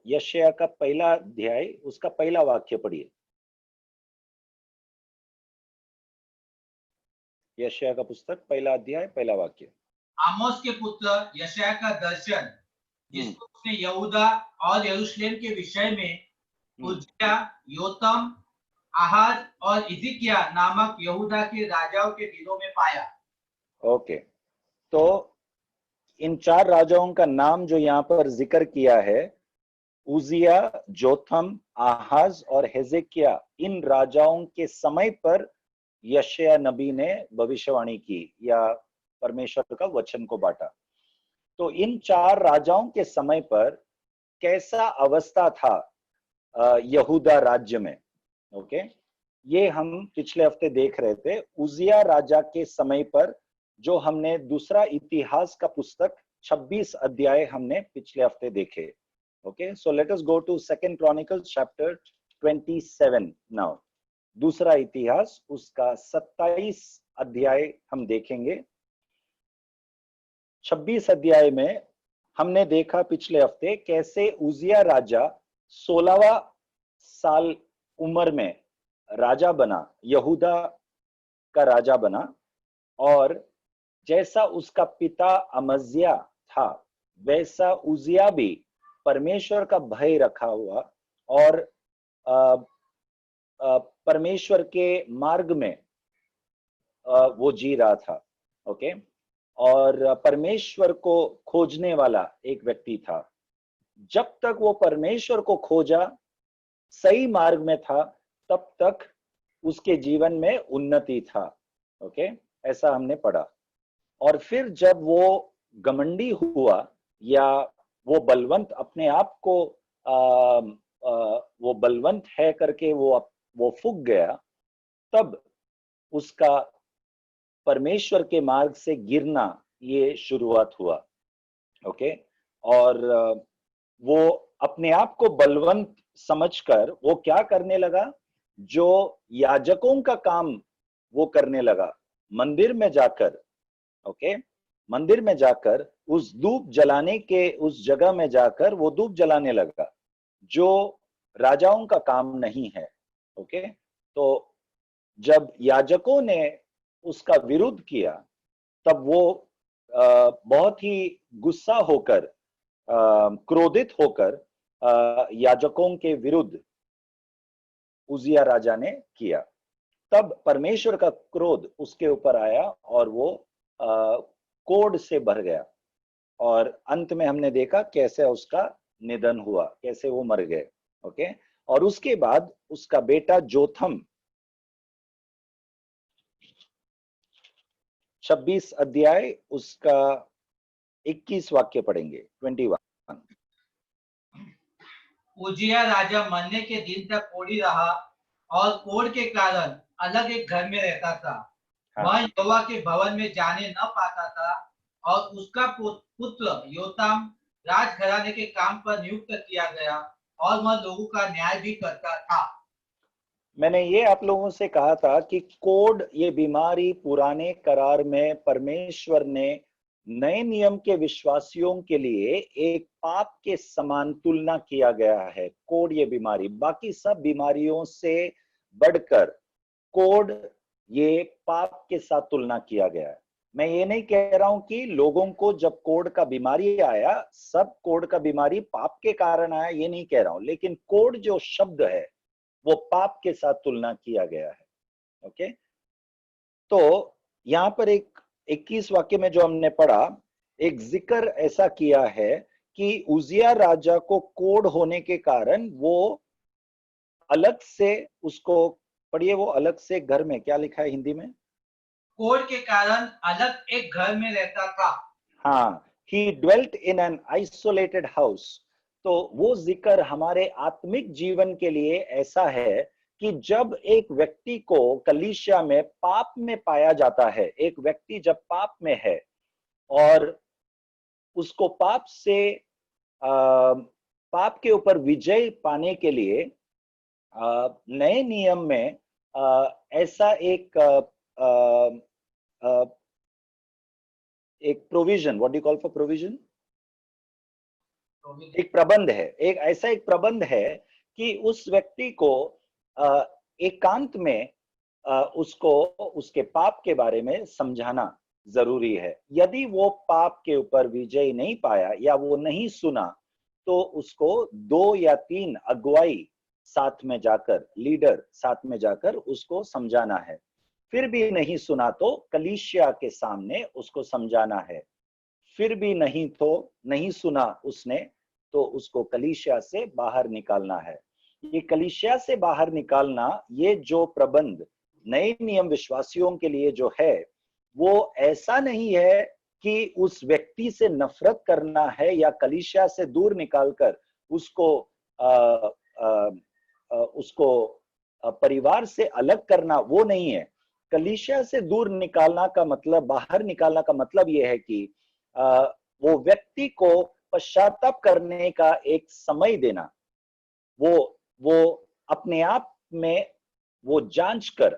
यशायाह का पहला अध्याय उसका पहला वाक्य पढ़िए। यशायाह का पुस्तक पहला अध्याय पहला वाक्य। आमोस के पुत्र यशायाह का दर्शन, जिसको उसने यहूदा और यरूशलेम के विषय में उज्जिया, योतम, आहाज और हिजकिय्याह नामक यहूदा के राजाओं के दिनों में पाया। ओके, तो इन चार राजाओं का नाम जो यहाँ पर जिक्र किया है, उजिया, जोथम, आहाज और हेजेकिया, इन राजाओं के समय पर यशायाह नबी ने भविष्यवाणी की या परमेश्वर का वचन को बांटा। तो इन चार राजाओं के समय पर कैसा अवस्था था यहूदा राज्य में, ओके, ये हम पिछले हफ्ते देख रहे थे। उजिया राजा के समय पर जो हमने दूसरा इतिहास का पुस्तक 26 अध्याय हमने पिछले हफ्ते देखे। Okay, so let us go to second Chronicles chapter 27 now. दूसरा इतिहास उसका 27 अध्याय हम देखेंगे। 26 अध्याय में हमने देखा पिछले हफ्ते कैसे उजिया राजा 16वां साल उम्र में राजा बना, यहूदा का राजा बना, और जैसा उसका पिता अमज्या था वैसा उजिया भी परमेश्वर का भय रखा हुआ और परमेश्वर के मार्ग में वो जी रहा था। ओके, और परमेश्वर को खोजने वाला एक व्यक्ति था। जब तक वो परमेश्वर को खोजा, सही मार्ग में था, तब तक उसके जीवन में उन्नति था। ओके, ऐसा हमने पढ़ा। और फिर जब वो घमंडी हुआ या वो बलवंत अपने आप को वो बलवंत है करके वो फूक गया, तब उसका परमेश्वर के मार्ग से गिरना ये शुरुआत हुआ। ओके, और वो अपने आप को बलवंत समझकर वो क्या करने लगा, जो याजकों का काम वो करने लगा। मंदिर में जाकर, ओके, मंदिर में जाकर उस धूप जलाने के उस जगह में जाकर वो धूप जलाने लगा, जो राजाओं का काम नहीं है। ओके, तो जब याजकों ने उसका विरोध किया, तब वो बहुत ही गुस्सा होकर, क्रोधित होकर याजकों के विरुद्ध उजिया राजा ने किया। तब परमेश्वर का क्रोध उसके ऊपर आया और वो कोढ़ से भर गया, और अंत में हमने देखा कैसे उसका निधन हुआ, कैसे वो मर गए। ओके, और उसके बाद उसका बेटा जोथम, 26 अध्याय उसका 21 वाक्य पढ़ेंगे, 21। उजिया राजा मरने के दिन तक कोढ़ी रहा और कोढ़ के कारण अलग एक घर में रहता था। वह यहोवा के भवन में जाने न पाता था, और उसका पुत्र योताम राजघराने के काम पर नियुक्त किया गया, और वह लोगों का न्याय भी करता था। मैंने ये आप लोगों से कहा था कि कोढ़, ये बीमारी पुराने करार में परमेश्वर ने नए नियम के विश्वासियों के लिए एक पाप के समान तुलना किया गया है। कोढ़, ये बीमारी बाकी सब बीमारियों से बढ़कर कोढ़, ये पाप के साथ तुलना किया गया है। मैं ये नहीं कह रहा हूं कि लोगों को जब कोढ़ का बीमारी आया, सब कोढ़ का बीमारी पाप के कारण आया, ये नहीं कह रहा हूं, लेकिन कोढ़ जो शब्द है वो पाप के साथ तुलना किया गया है। ओके, तो यहां पर एक 21 वाक्य में जो हमने पढ़ा, एक जिक्र ऐसा किया है कि उजिया राजा को कोढ़ होने के कारण वो अलग से, उसको पढ़िए, वो अलग से घर में, क्या लिखा है हिंदी में, कोढ़ के कारण अलग एक घर में रहता था। हाँ, he dwelt in an isolated house। तो वो जिक्र हमारे आत्मिक जीवन के लिए ऐसा है कि जब एक व्यक्ति को कलीसिया में पाप में पाया जाता है, एक व्यक्ति जब पाप में है और उसको पाप के ऊपर विजय पाने के लिए नए नियम में ऐसा एक provision, what do you call for provision, एक प्रबंध है, एक प्रबंध है कि उस व्यक्ति को एकांत में उसको उसके पाप के बारे में समझाना जरूरी है। यदि वो पाप के ऊपर विजय नहीं पाया या वो नहीं सुना, तो उसको 2 या 3 अगुवाई साथ में जाकर, लीडर साथ में जाकर उसको समझाना है। फिर भी नहीं सुना तो कलीसिया के सामने उसको समझाना है। फिर भी नहीं सुना उसने, तो उसको कलीसिया से बाहर निकालना है। ये कलीसिया से बाहर निकालना, ये जो प्रबंध नए नियम विश्वासियों के लिए जो है, वो ऐसा नहीं है कि उस व्यक्ति से नफरत करना है या कलीसिया से दूर निकालकर उसको परिवार से अलग करना, वो नहीं है। कलीसिया से दूर निकालना का मतलब, बाहर निकालना का मतलब यह है कि वो व्यक्ति को पश्चाताप करने का एक समय देना। वो अपने आप में वो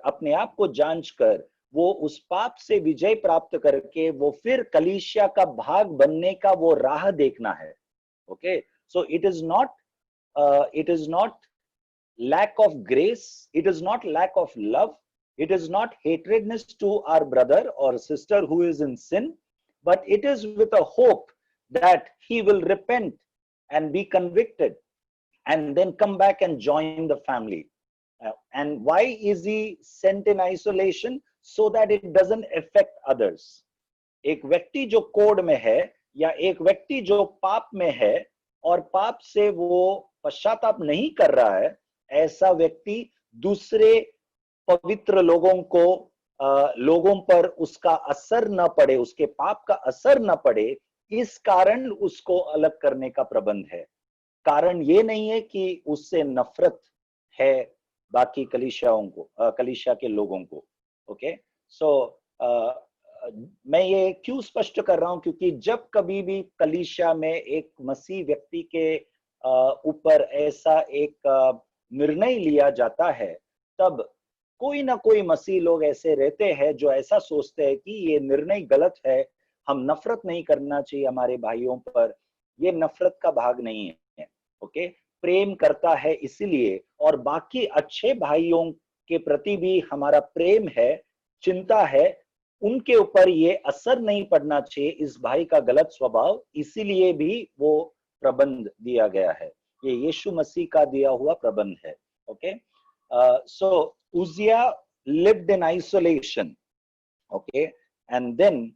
अपने आप को जांच कर वो उस पाप से विजय प्राप्त करके वो फिर कलीसिया का भाग बनने का वो राह देखना है। Okay, so it is not lack of grace, it is not lack of love, it is not hatredness to our brother or sister who is in sin, but it is with a hope that he will repent and be convicted and then come back and join the family. And why is he sent in isolation? So that it doesn't affect others. एक व्यक्ति जो code में है या एक व्यक्ति जो पाप में है और पाप से वो पश्चाताप नहीं कर रहा है, ऐसा व्यक्ति दूसरे पवित्र लोगों पर उसका असर न पड़े, उसके पाप का असर न पड़े, इस कारण उसको अलग करने का प्रबंध है। कारण ये नहीं है कि उससे नफरत है बाकी कलीसिया के लोगों को। ओके, सो मैं ये क्यों स्पष्ट कर रहा हूं, क्योंकि जब कभी भी कलीसिया में एक मसीह व्यक्ति के ऊपर ऐसा एक निर्णय लिया जाता है, तब कोई ना कोई मसीह लोग ऐसे रहते हैं जो ऐसा सोचते हैं कि ये निर्णय गलत है, हम नफरत नहीं करना चाहिए हमारे भाइयों पर। ये नफरत का भाग नहीं है। ओके, प्रेम करता है इसीलिए, और बाकी अच्छे भाइयों के प्रति भी हमारा प्रेम है, चिंता है, उनके ऊपर ये असर नहीं पड़ना चाहिए इस भाई का गलत स्वभाव, इसीलिए भी वो प्रबंध दिया गया है। ये यीशु मसीह का दिया हुआ प्रबंध है। Okay, so Uzziah lived in isolation. Okay, and then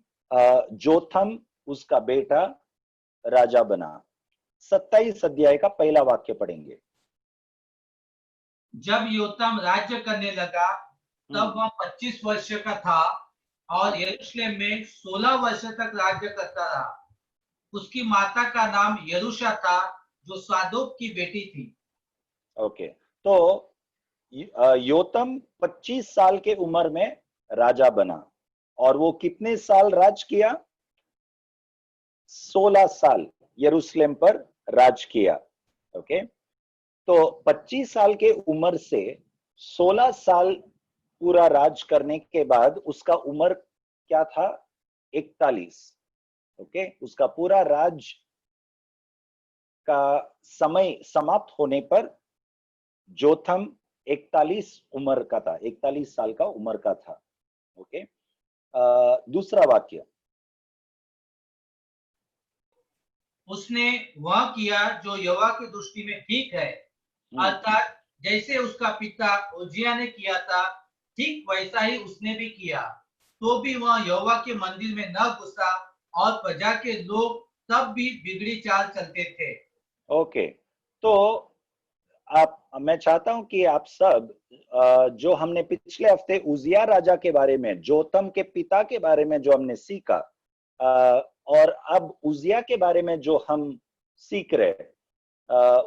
Jotham उसका बेटा राजा बना। 27 अध्याय का पहला वाक्य पढ़ेंगे। जब योताम राज्य करने लगा तब वह 25 वर्ष का था और यरूशलेम में 16 वर्ष तक राज्य करता रहा। उसकी माता का नाम यरूशा था जो सादोक की बेटी थी। ओके, तो योतम 25 साल के उम्र में राजा बना और वो कितने साल राज किया? 16 साल यरूशलेम पर राज किया। ओके, तो 25 साल के उम्र से 16 साल पूरा राज करने के बाद उसका उम्र क्या था? 41। ओके, उसका पूरा राज का समय समाप्त होने पर जोथम 41 उम्र का था, 41 साल का उम्र का था। ओके, दूसरा वाक्य। उसने वह किया जो यहोवा की दृष्टि में ठीक है, अर्थात जैसे उसका पिता उजिया ने किया था, ठीक वैसा ही उसने भी किया। तो भी वह यहोवा के मंदिर में न घुसा और प्रजा के लोग तब भी बिगड़ी चाल चलते थे। ओके, तो मैं चाहता हूं कि आप सब जो हमने पिछले हफ्ते उजिया राजा के बारे में, जोतम के पिता के बारे में जो हमने सीखा, और अब उजिया के बारे में जो हम सीख रहे,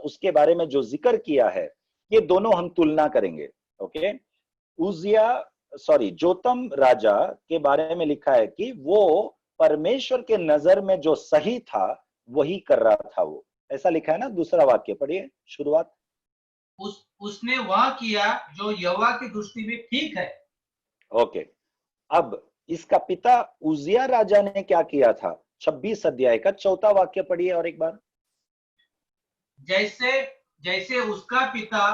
उसके बारे में जो जिक्र किया है, ये दोनों हम तुलना करेंगे। ओके, जोतम राजा के बारे में लिखा है कि वो परमेश्वर के नजर में जो सही था वही कर रहा था। वो ऐसा लिखा है ना। दूसरा वाक्य पढ़िए, शुरुआत। उसने वह किया जो यहोवा की दृष्टि में ठीक है। ओके, अब इसका पिता उजिया राजा ने क्या किया था? 26 अध्याय का 4था वाक्य पढ़िए और एक बार। जैसे जैसे उसका पिता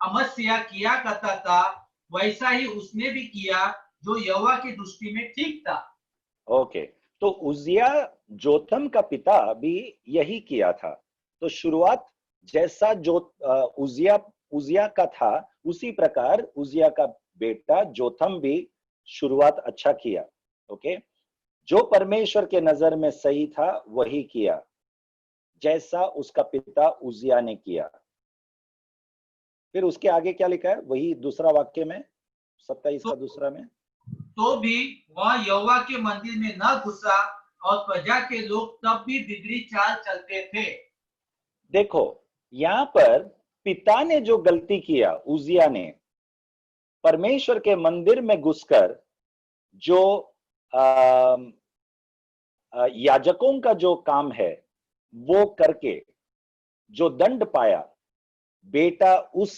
अमस्या किया करता था, वैसा ही उसने भी किया, जो यहोवा की दृष्टि में ठीक था। ओके, तो उजिया जोथम का पिता भी यही किया था। तो शुरुआत जैसा जो उजिया उजिया का था, उसी प्रकार उजिया का बेटा जोथम भी शुरुआत अच्छा किया। ओके, जो परमेश्वर के नजर में सही था वही किया, जैसा उसका पिता उजिया ने किया। फिर उसके आगे क्या लिखा है, वही दूसरा वाक्य में, 27 तो का दूसरा में। तो भी वह यहोवा के मंदिर में न घुसा, और प्रजा के लोग तब भी बिगड़ी चाल चलते थे। देखो, यहां पर पिता ने जो गलती किया, उजिया ने परमेश्वर के मंदिर में घुसकर जो याजकों का जो काम है वो करके जो दंड पाया, बेटा उस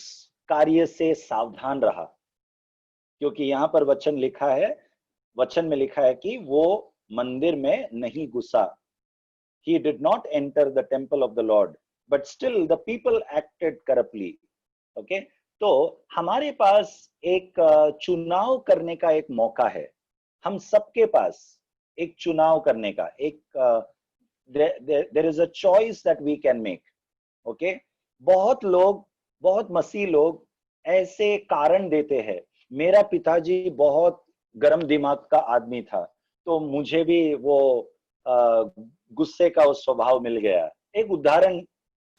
कार्य से सावधान रहा। क्योंकि यहां पर वचन में लिखा है कि वो मंदिर में नहीं घुसा। He did not enter the temple of the Lord, but still the people acted corruptly. Okay, तो हमारे पास एक चुनाव करने का एक मौका है। हम सबके पास एक चुनाव करने का एक there is a choice that we can make. Okay, बहुत मसीह लोग ऐसे कारण देते हैं, मेरा पिताजी बहुत गर्म दिमाग का आदमी था, तो मुझे भी वो गुस्से का उस स्वभाव मिल गया। एक उदाहरण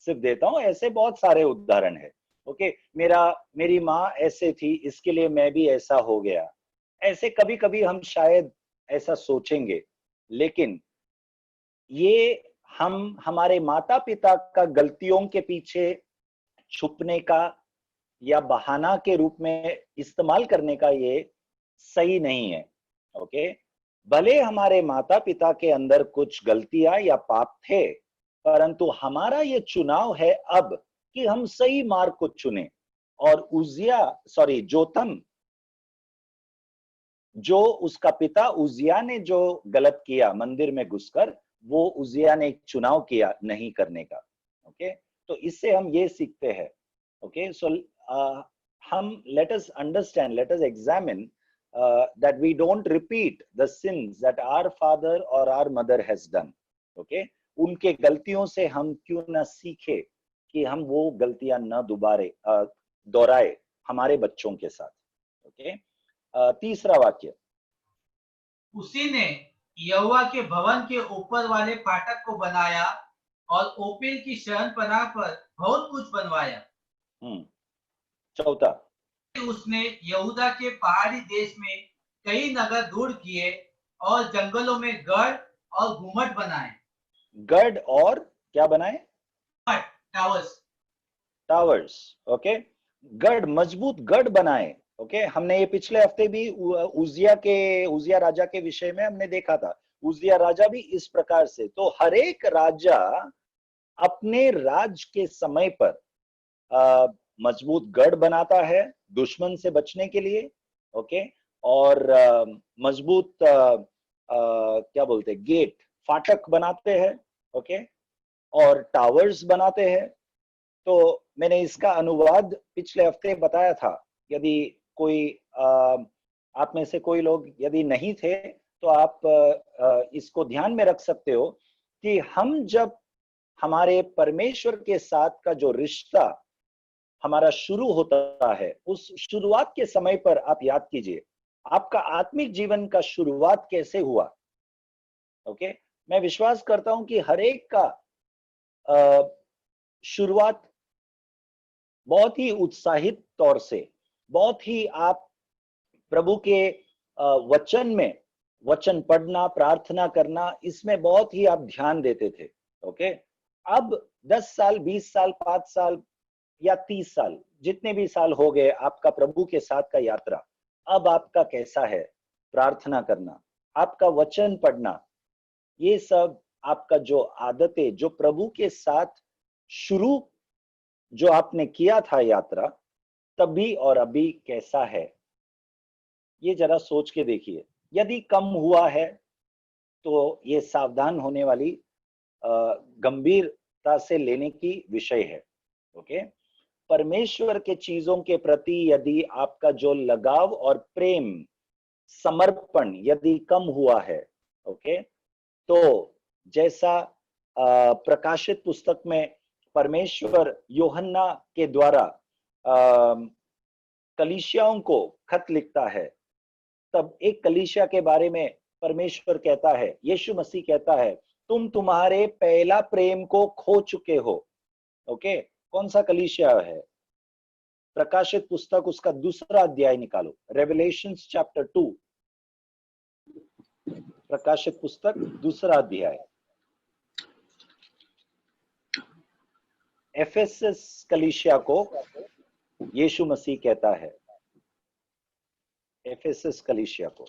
सिर्फ देता हूं, ऐसे बहुत सारे उदाहरण है। ओके, मेरी माँ ऐसे थी, इसके लिए मैं भी ऐसा हो गया। ऐसे कभी कभी हम शायद ऐसा सोचेंगे, लेकिन ये हम हमारे माता पिता का गलतियों के पीछे छुपने का या बहाना के रूप में इस्तेमाल करने का ये सही नहीं है। ओके, भले हमारे माता पिता के अंदर कुछ गलतियां या पाप थे, परंतु हमारा ये चुनाव है अब कि हम सही मार्ग को चुने। और जोतम, जो उसका पिता उजिया ने जो गलत किया मंदिर में घुसकर, वो उजिया ने एक चुनाव किया नहीं करने का। ओके, तो इससे हम ये सीखते हैं। ओके, सो हम let us understand, let us examine that we don't repeat the sins that our father or our mother has done. Okay, उनके गलतियों से हम क्यों ना सीखे कि हम वो गलतियां न दोहराए हमारे बच्चों के साथ। ओके, तीसरा वाक्य, उसी ने यहोवा के भवन के ऊपर वाले फाटक को बनाया, और ओपील की शरणपनाह पर बहुत कुछ बनवाया। चौथा, उसने यहूदा के पहाड़ी देश में कई नगर दूर किए, और जंगलों में गढ़ और घुमट बनाए। गढ़ और क्या बनाए? टावर्स। टावर्स। ओके, गढ़, मजबूत गढ़ बनाए। ओके, हमने ये पिछले हफ्ते भी उजिया राजा के विषय में हमने देखा था। उजिया राजा भी इस प्रकार से, तो हर एक राजा अपने राज के समय पर मजबूत गढ़ बनाता है दुश्मन से बचने के लिए। ओके, और मजबूत क्या बोलते हैं, गेट, फाटक बनाते हैं। ओके, और टावर्स बनाते हैं। तो मैंने इसका अनुवाद पिछले हफ्ते बताया था। यदि कोई आप में से कोई लोग यदि नहीं थे, तो आप इसको ध्यान में रख सकते हो कि हम जब हमारे परमेश्वर के साथ का जो रिश्ता हमारा शुरू होता है, उस शुरुआत के समय पर आप याद कीजिए आपका आत्मिक जीवन का शुरुआत कैसे हुआ। ओके, मैं विश्वास करता हूं कि हर एक का शुरुआत बहुत ही उत्साहित तौर से, बहुत ही आप प्रभु के वचन में, वचन पढ़ना, प्रार्थना करना, इसमें बहुत ही आप ध्यान देते थे। ओके, अब 10 साल, 20 साल, 5 साल या 30 साल, जितने भी साल हो गए आपका प्रभु के साथ का यात्रा, अब आपका कैसा है प्रार्थना करना, आपका वचन पढ़ना, ये सब आपका जो आदतें, जो प्रभु के साथ शुरू जो आपने किया था यात्रा, तभी और अभी कैसा है, ये जरा सोच के देखिए। यदि कम हुआ है तो ये सावधान होने वाली गंभीर गंभीरता से लेने की विषय है। ओके, परमेश्वर के चीजों के प्रति यदि आपका जो लगाव और प्रेम, समर्पण यदि कम हुआ है, ओके, तो जैसा प्रकाशित पुस्तक में परमेश्वर यूहन्ना के द्वारा कलीसियाओं को खत लिखता है, तब एक कलीसिया के बारे में परमेश्वर कहता है, यीशु मसीह कहता है, तुम तुम्हारे पहला प्रेम को खो चुके हो। ओके, कौन सा कलीसिया है? प्रकाशित पुस्तक उसका 2 अध्याय निकालो, रेवलेशंस चैप्टर 2, प्रकाशित पुस्तक 2 अध्याय। एफेसस कलीसिया को यीशु मसीह कहता है, एफेसस कलीसिया को,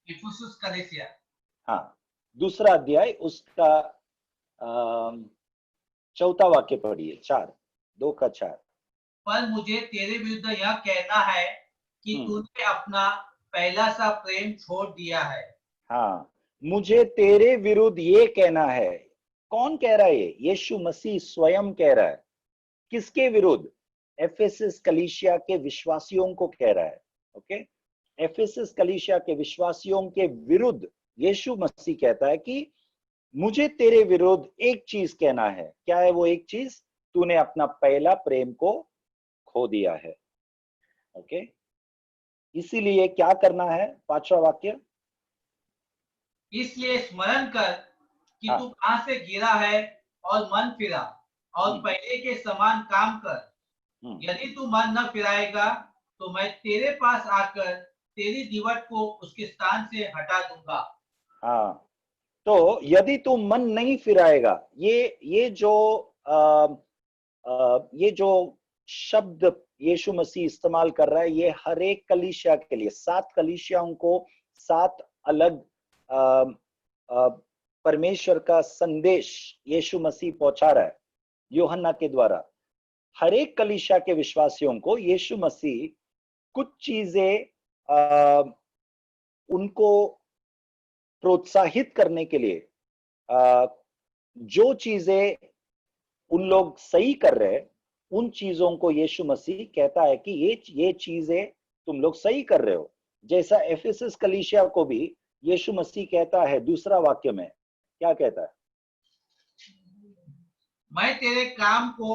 इफिसुस कलीसिया, हाँ, 2 अध्याय उसका 4 वाक्य पढ़िए, 2 का 4। पर मुझे तेरे विरुद्ध यह कहना है कि तूने अपना पहला सा प्रेम छोड़ दिया है। हाँ, मुझे तेरे विरुद्ध ये कहना है। कौन कह रहा है? यीशु मसीह स्वयं कह रहा है। किसके विरुद्ध? एफेसस कलीसिया के विश्वासियों को कह रहा है। ओके, एफेसस कलीसिया के विश्वासियों के विरुद्ध यीशु मसीह कहता है कि मुझे तेरे विरुद्ध एक चीज कहना है। क्या है वो एक चीज? तूने अपना पहला प्रेम को खो दिया है। ओके, इसीलिए क्या करना है? 5वां वाक्य, इसलिए स्मरण कर कि तू कहां से गिरा है और मन फिरा और पहले के समान काम कर। यदि तू मन न फिराएगा तो मैं तेरे पास आकर तेरी दीवट को उसके स्थान से हटा दूंगा। हाँ, तो यदि तू मन नहीं फिराएगा, ये जो शब्द यीशु मसीह इस्तेमाल कर रहा है, ये हर एक कलीसिया के लिए, 7 कलीसियाओं को 7 अलग परमेश्वर का संदेश यीशु मसीह पहुंचा रहा है यूहन्ना के द्वारा। हर एक कलीसिया के विश्वासियों को यीशु मसीह कुछ चीजें उनको प्रोत्साहित करने के लिए, जो चीजें उन लोग सही कर रहे हैं, उन चीजों को यीशु मसीह कहता है कि ये चीजें तुम लोग सही कर रहे हो। जैसा एफेसस कलीसिया को भी यीशु मसीह कहता है 2 वाक्य में, क्या कहता है? मैं तेरे काम को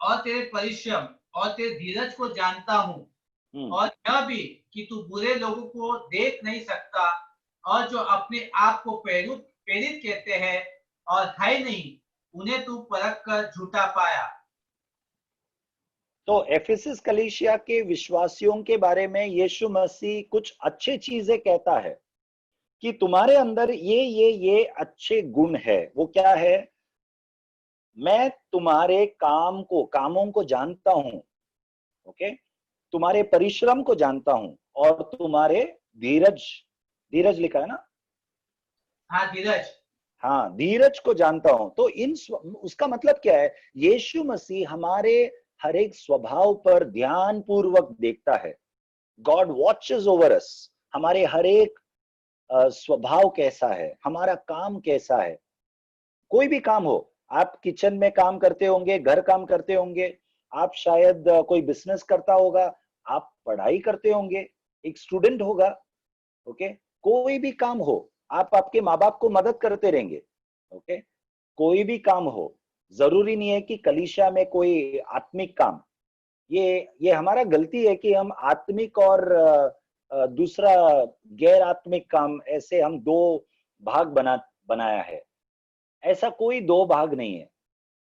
और तेरे परिश्रम और तेरे धीरज को जानता हूँ, और यह भी कि तू बुरे लोगों को देख नहीं सकता, और जो अपने आप को प्रेरित कहते हैं और है नहीं, उन्हें तू परख कर झूठा पाया। तो एफेसस कलीसिया के विश्वासियों के बारे में यीशु मसीह कुछ अच्छे चीजें कहता है कि तुम्हारे अंदर ये अच्छे गुण है। वो क्या है? मैं तुम्हारे कामों को जानता हूं। ओके, तुम्हारे परिश्रम को जानता हूं और तुम्हारे धीरज लिखा है ना? हाँ, धीरज। हाँ, धीरज को जानता हूं। तो उसका मतलब क्या है? यीशु मसीह हमारे हर एक स्वभाव पर ध्यान पूर्वक देखता है। God watches over us. हमारे हर एक स्वभाव कैसा है, हमारा काम कैसा है। कोई भी काम हो, आप किचन में काम करते होंगे, घर काम करते होंगे, आप शायद कोई बिजनेस करता होगा, आप पढ़ाई करते होंगे, एक स्टूडेंट होगा। ओके, कोई भी काम हो, आप आपके माँ बाप को मदद करते रहेंगे। ओके, कोई भी काम हो, जरूरी नहीं है कि कलीसिया में कोई आत्मिक काम। ये हमारा गलती है कि हम आत्मिक और दूसरा गैर आत्मिक काम, ऐसे हम 2 भाग बनाया है। ऐसा कोई 2 भाग नहीं है।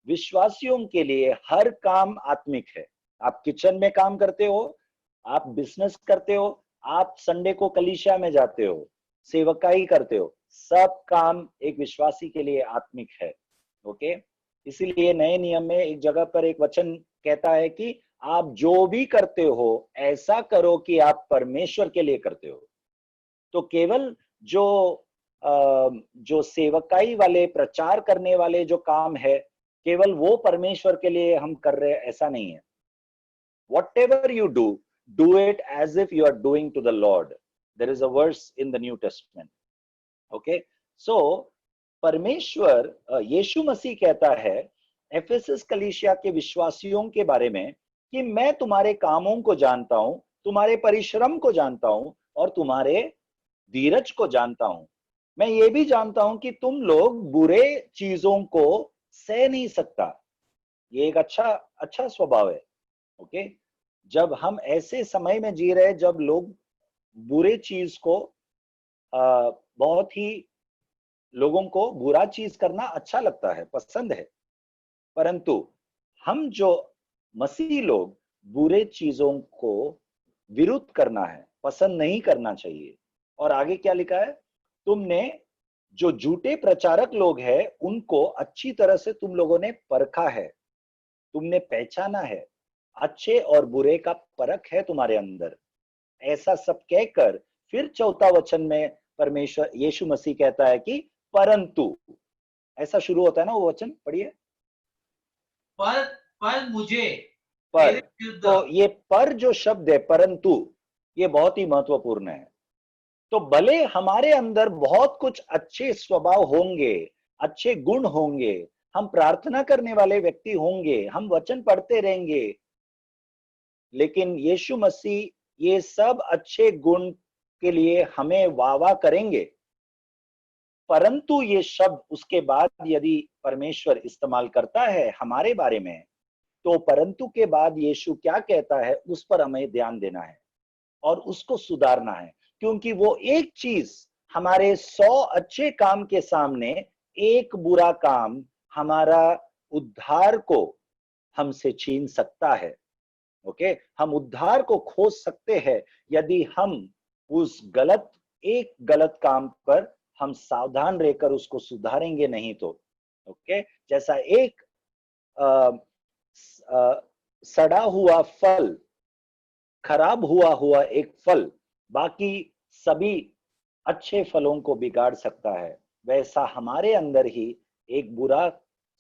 विश्वासियों के लिए हर काम आत्मिक है। आप किचन में काम करते हो, आप बिजनेस करते हो, आप संडे को कलीसिया में जाते हो, सेवकाई करते हो, सब काम एक विश्वासी के लिए आत्मिक है। ओके, इसीलिए नए नियम में एक जगह पर एक वचन कहता है कि आप जो भी करते हो ऐसा करो कि आप परमेश्वर के लिए करते हो। तो केवल जो सेवकाई वाले, प्रचार करने वाले जो काम है, केवल वो परमेश्वर के लिए हम कर रहे हैं, ऐसा नहीं है। Whatever you do it as if you are doing to the Lord. There is a verse in the New Testament. Okay, so परमेश्वर, यीशु मसीह कहता है एफेसस कलीसिया के विश्वासियों के बारे में कि मैं तुम्हारे कामों को जानता हूं, तुम्हारे परिश्रम को जानता हूं और तुम्हारे धीरज को जानता हूं। मैं ये भी जानता हूं कि तुम लोग बुरे चीजों को सह नहीं सकता। ये एक अच्छा स्वभाव है। ओके, जब हम ऐसे समय में जी रहे हैं जब लोग बुरे चीज को बहुत ही लोगों को बुरा चीज करना अच्छा लगता है, पसंद है, परंतु हम जो मसीही लोग बुरे चीजों को विरुद्ध करना है, पसंद नहीं करना चाहिए। और आगे क्या लिखा है, तुमने जो झूठे प्रचारक लोग हैं उनको अच्छी तरह से तुम लोगों ने परखा है, तुमने पहचाना है, अच्छे और बुरे का परख है तुम्हारे अंदर। ऐसा सब कहकर फिर चौथा वचन में परमेश्वर यीशु मसीह कहता है कि परंतु, ऐसा शुरू होता है ना वो वचन, पढ़िए। पर मुझे पर, तो ये पर जो शब्द है परंतु, ये बहुत ही महत्वपूर्ण है। तो भले हमारे अंदर बहुत कुछ अच्छे स्वभाव होंगे, अच्छे गुण होंगे, हम प्रार्थना करने वाले व्यक्ति होंगे, हम वचन पढ़ते रहेंगे, लेकिन यीशु मसीह ये सब अच्छे गुण के लिए हमें वाह करेंगे, परंतु ये शब्द उसके बाद यदि परमेश्वर इस्तेमाल करता है हमारे बारे में, तो परंतु के बाद यीशु क्या कहता है उस पर हमें ध्यान देना है और उसको सुधारना है। क्योंकि वो एक चीज हमारे 100 अच्छे काम के सामने एक बुरा काम हमारा उद्धार को हमसे छीन सकता है। ओके, हम उद्धार को खोज सकते हैं यदि हम उस एक गलत काम पर हम सावधान रहकर उसको सुधारेंगे नहीं तो। ओके, जैसा एक सड़ा हुआ फल, खराब हुआ एक फल बाकी सभी अच्छे फलों को बिगाड़ सकता है, वैसा हमारे अंदर ही एक बुरा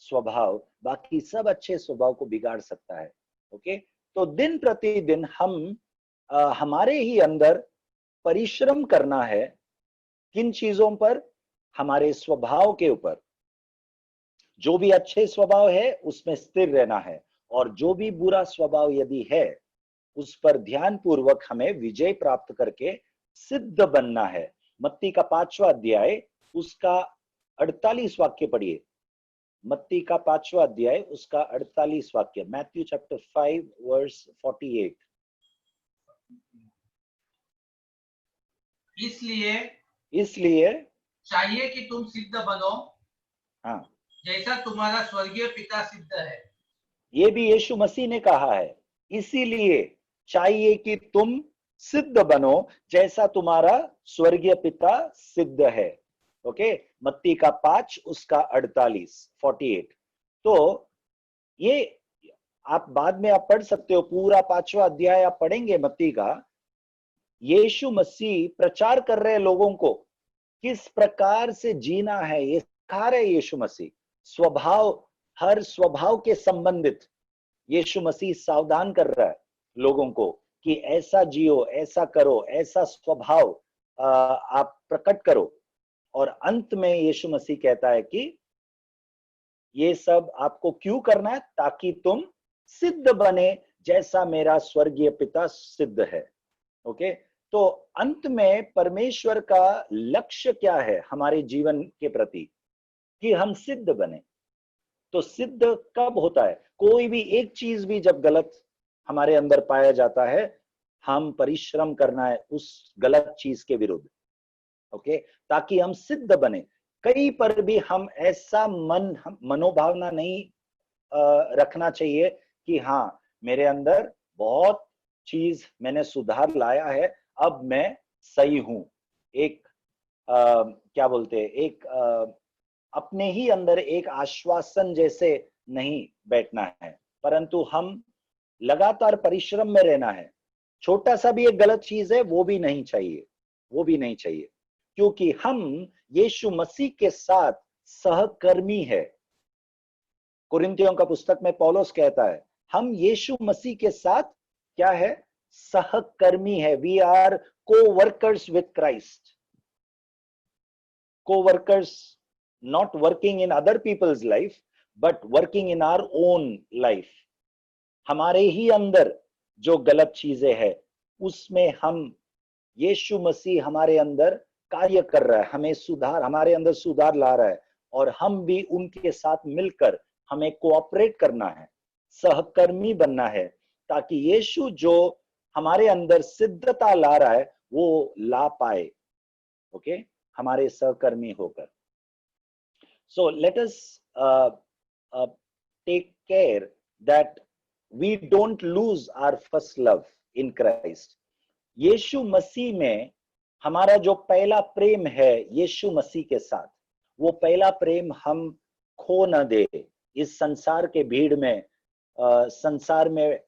स्वभाव बाकी सब अच्छे स्वभाव को बिगाड़ सकता है। ओके, तो दिन प्रतिदिन हम हमारे ही अंदर परिश्रम करना है। किन चीजों पर? हमारे स्वभाव के ऊपर। जो भी अच्छे स्वभाव है उसमें स्थिर रहना है, और जो भी बुरा स्वभाव यदि है उस पर ध्यान पूर्वक हमें विजय प्राप्त करके सिद्ध बनना है। मत्ती का 5वां अध्याय उसका 48 वाक्य पढ़िए। मत्ती का 5वां अध्याय उसका 48 वाक्य, मैथ्यू चैप्टर 5 वर्स 48। इसलिए चाहिए कि तुम सिद्ध बनो, हाँ, जैसा तुम्हारा स्वर्गीय पिता सिद्ध है। ये भी यीशु मसीह ने कहा है, इसीलिए चाहिए कि तुम सिद्ध बनो जैसा तुम्हारा स्वर्गीय पिता सिद्ध है। ओके, मत्ती का 5 उसका 48। तो ये आप बाद में आप पढ़ सकते हो, पूरा 5वां अध्याय आप पढ़ेंगे मत्ती का। यीशु मसीह प्रचार कर रहे लोगों को किस प्रकार से जीना है, ये सिखा रहे यीशु मसीह। स्वभाव, हर स्वभाव के संबंधित यीशु मसीह सावधान कर रहा है लोगों को कि ऐसा जियो, ऐसा करो, ऐसा स्वभाव आप प्रकट करो। और अंत में यीशु मसीह कहता है कि ये सब आपको क्यों करना है? ताकि तुम सिद्ध बने जैसा मेरा स्वर्गीय पिता सिद्ध है। ओके, तो अंत में परमेश्वर का लक्ष्य क्या है हमारे जीवन के प्रति? कि हम सिद्ध बने। तो सिद्ध कब होता है? कोई भी एक चीज भी जब गलत हमारे अंदर पाया जाता है, हम परिश्रम करना है उस गलत चीज के विरुद्ध। ओके, ताकि हम सिद्ध बने। कहीं पर भी हम ऐसा मनोभावना नहीं रखना चाहिए कि हाँ, मेरे अंदर बहुत चीज मैंने सुधार लाया है, अब मैं सही हूं। एक क्या बोलते हैं, एक अपने ही अंदर एक आश्वासन जैसे नहीं बैठना है, परंतु हम लगातार परिश्रम में रहना है। छोटा सा भी एक गलत चीज है वो भी नहीं चाहिए, वो भी नहीं चाहिए, क्योंकि हम यीशु मसीह के साथ सहकर्मी है। कुरिन्थियों का पुस्तक में पौलुस कहता है हम यीशु मसीह के साथ क्या है? सहकर्मी है। We are co-workers with Christ. Co-workers, not working in other people's life, but working in our own life. हमारे ही अंदर जो गलत चीजें है उसमें हम, यीशु मसीह हमारे अंदर कार्य कर रहा है, हमें सुधार, हमारे अंदर सुधार ला रहा है, और हम भी उनके साथ मिलकर हमें कोऑपरेट करना है, सहकर्मी बनना है, ताकि यीशु जो हमारे अंदर सिद्धता ला रहा है वो ला पाए, ओके, हमारे सहकर्मी होकर. So let us take care that we don't lose our first love in Christ. यीशु मसीह में हमारा जो पहला प्रेम है यीशु मसीह के साथ, वो पहला प्रेम हम खो न दे. इस संसार के भीड़ में, संसार में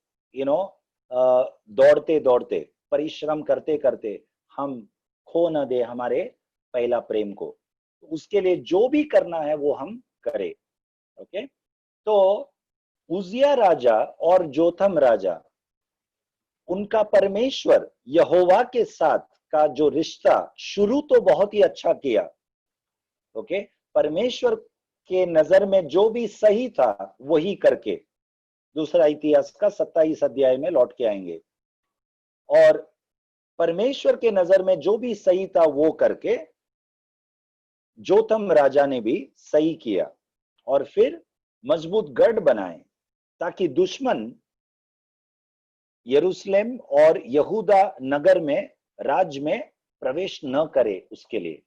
दौड़ते दौड़ते, परिश्रम करते करते हम खो न दे हमारे पहला प्रेम को. उसके लिए जो भी करना है वो हम करें. ओके, तो उजिया राजा और जोथम राजा, उनका परमेश्वर यहोवा के साथ का जो रिश्ता शुरू तो बहुत ही अच्छा किया. ओके, परमेश्वर के नजर में जो भी सही था वही करके, दूसरा इतिहास का 27 अध्याय में लौट के आएंगे, और परमेश्वर के नजर में जो भी सही था वो करके जोथम राजा ने भी सही किया, और फिर मजबूत गढ़ बनाए ताकि दुश्मन यरूशलेम और यहूदा नगर में, राज्य में प्रवेश न करे उसके लिए.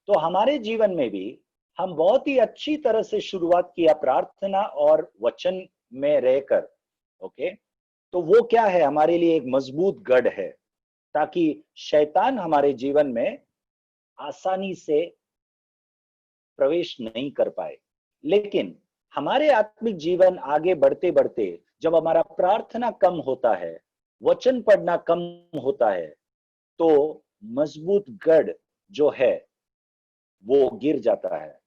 तो हमारे जीवन में भी हम बहुत ही अच्छी तरह से शुरुआत किया प्रार्थना और वचन में रहकर. ओके, तो वो क्या है, हमारे लिए एक मजबूत गढ़ है, ताकि शैतान हमारे जीवन में आसानी से प्रवेश नहीं कर पाए. लेकिन हमारे आत्मिक जीवन आगे बढ़ते बढ़ते जब हमारा प्रार्थना कम होता है, वचन पढ़ना कम होता है, तो मजबूत गढ़ जो है वो गिर जाता है.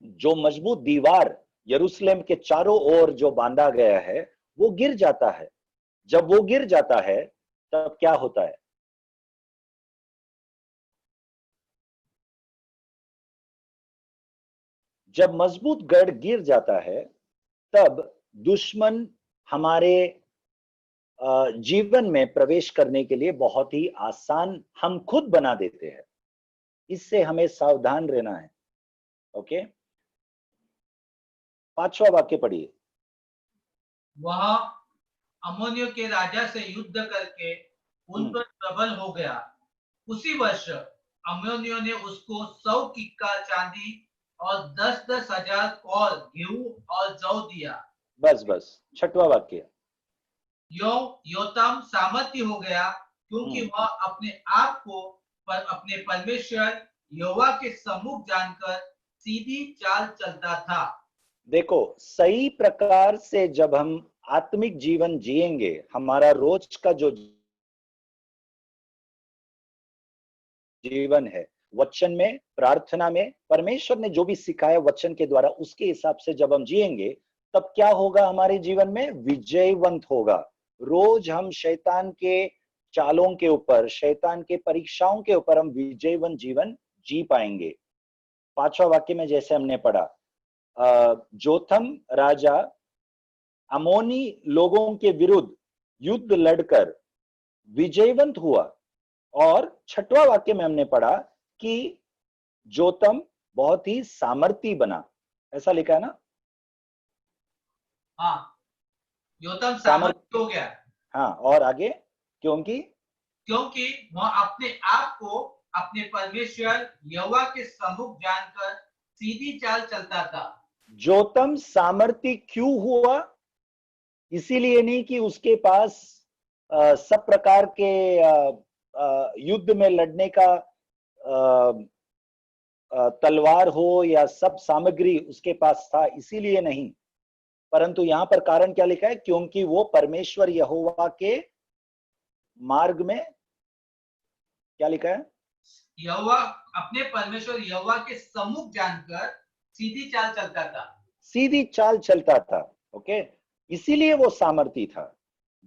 जो मजबूत दीवार यरूशलेम के चारों ओर जो बांधा गया है वो गिर जाता है. जब वो गिर जाता है तब क्या होता है, जब मजबूत गढ़ गिर जाता है तब दुश्मन हमारे जीवन में प्रवेश करने के लिए बहुत ही आसान हम खुद बना देते हैं. इससे हमें सावधान रहना है. ओके, 5वां वाक्य पढ़िए. वह अम्मोनियों के राजा से युद्ध करके उन पर प्रबल हो गया. उसी वर्ष अम्मोनियों ने उसको 100 किक्कार चांदी और 10-10 हजार कौल गेहूं और जौ दिया. बस 6वां वाक्य. योताम सामर्थ्य हो गया क्योंकि वह अपने आप को अपने परमेश्वर यहोवा के सम्मुख जानकर सीधी चाल चलता था. देखो, सही प्रकार से जब हम आत्मिक जीवन जिएंगे, हमारा रोज का जो जीवन है वचन में, प्रार्थना में, परमेश्वर ने जो भी सिखाया वचन के द्वारा, उसके हिसाब से जब हम जिएंगे तब क्या होगा, हमारे जीवन में विजयवंत होगा. रोज हम शैतान के चालों के ऊपर, शैतान के परीक्षाओं के ऊपर हम विजयवंत जीवन जी पाएंगे. 5वां वाक्य में जैसे हमने पढ़ा, जोथम राजा अमोनी लोगों के विरुद्ध युद्ध लड़कर विजयवंत हुआ, और 6वां वाक्य में हमने पढ़ा कि जोतम बहुत ही सामर्थी बना. ऐसा लिखा है ना? हाँ, योताम सामर्थी हो गया. हाँ, और आगे, क्योंकि वह अपने आप को अपने परमेश्वर यहोवा के सम्मुख जानकर सीधी चाल चलता था. जोतम सामर्थी क्यों हुआ? इसीलिए नहीं कि उसके पास सब प्रकार के युद्ध में लड़ने का तलवार हो या सब सामग्री उसके पास था, इसीलिए नहीं. परंतु यहाँ पर कारण क्या लिखा है, क्योंकि वो परमेश्वर यहोवा के मार्ग में, क्या लिखा है, यहोवा अपने परमेश्वर यहोवा के सम्मुख जानकर सीधी चाल चलता था. सीधी चाल चलता था. ओके, इसीलिए वो सामर्थी था.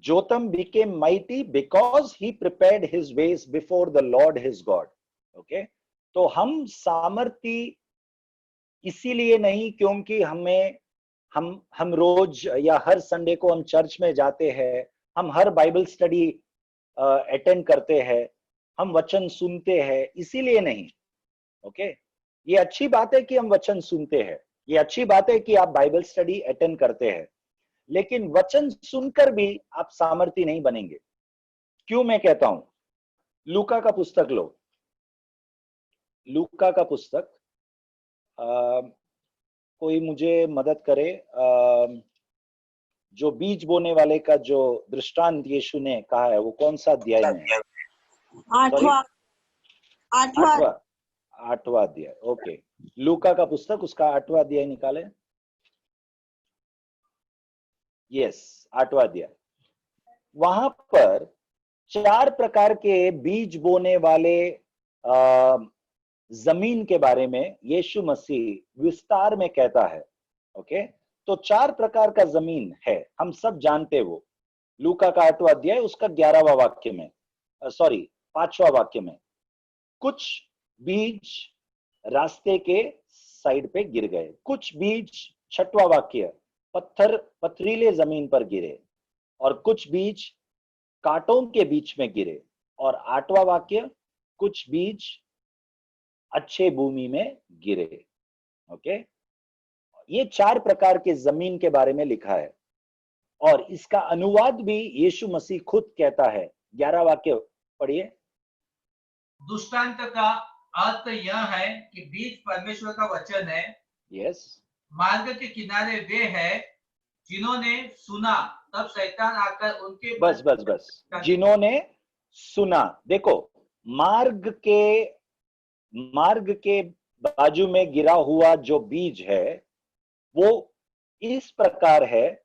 Jotam became mighty because he prepared his ways before the Lord his God. Okay, तो हम सामर्थी इसीलिए नहीं क्योंकि हमें हम रोज या हर संडे को हम चर्च में जाते हैं, हम हर बाइबल स्टडी अटेंड करते हैं, हम वचन सुनते हैं, इसीलिए नहीं। ओके, ये अच्छी बात है कि हम वचन सुनते हैं, ये अच्छी बात है कि आप बाइबल स्टडी अटेंड करते हैं, लेकिन वचन सुनकर भी आप सामर्थी नहीं बनेंगे। क्यों मैं कहता हूं? लूका का पुस्तक लो, लूका का पुस्तक, कोई मुझे मदद करे। जो बीज बोने वाले का जो दृष्टांत यीशु ने कहा है, वो कौन सा अध्याय में है? आठवां अध्याय। ओके, लूका का पुस्तक, उसका 8वां अध्याय निकाले। यस, 8वां अध्याय। वहां पर 4 प्रकार के बीज बोने वाले जमीन के बारे में यीशु मसीह विस्तार में कहता है। ओके, तो 4 प्रकार का जमीन है, हम सब जानते वो। लूका का 8वां अध्याय, उसका 11वां वाक्य में, 5वां वाक्य में, कुछ बीज रास्ते के साइड पे गिर गए, कुछ बीज, 6वां वाक्य, पथरीले जमीन पर गिरे, और कुछ बीज कांटों के बीच में गिरे, और 8वां वाक्य, कुछ बीज अच्छे भूमि में गिरे। ओके, ये 4 प्रकार के जमीन के बारे में लिखा है, और इसका अनुवाद भी यीशु मसीह खुद कहता है। 11 वाक्य पढ़िए। दृष्टांत का अर्थ यह है कि बीज परमेश्वर का वचन है। यस। मार्ग के किनारे वे हैं जिन्होंने सुना, तब शैतान आकर उनके बस जिन्होंने सुना। देखो, मार्ग के बाजू में गिरा हुआ जो बीज है वो इस प्रकार है,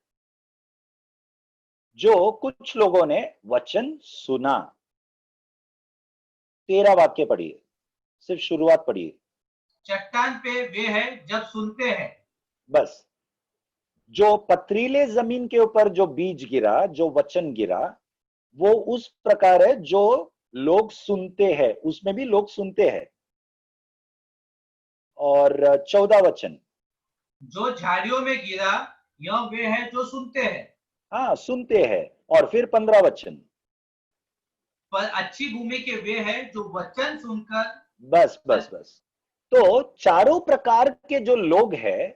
जो कुछ लोगों ने वचन सुना। 13 वाक्य पढ़िए, सिर्फ शुरुआत पढ़िए। चट्टान पे वे है जब सुनते हैं। बस, जो पथरीले जमीन के ऊपर जो बीज गिरा, जो वचन गिरा, वो उस प्रकार है जो लोग सुनते हैं, उसमें भी लोग सुनते हैं। और 14 वचन, जो झाड़ियों में गिरा, यह वे है जो सुनते हैं। हाँ, सुनते हैं। और फिर 15 वचन, पर अच्छी भूमि के वे है जो वचन सुनकर। बस तो चारों प्रकार के जो लोग हैं,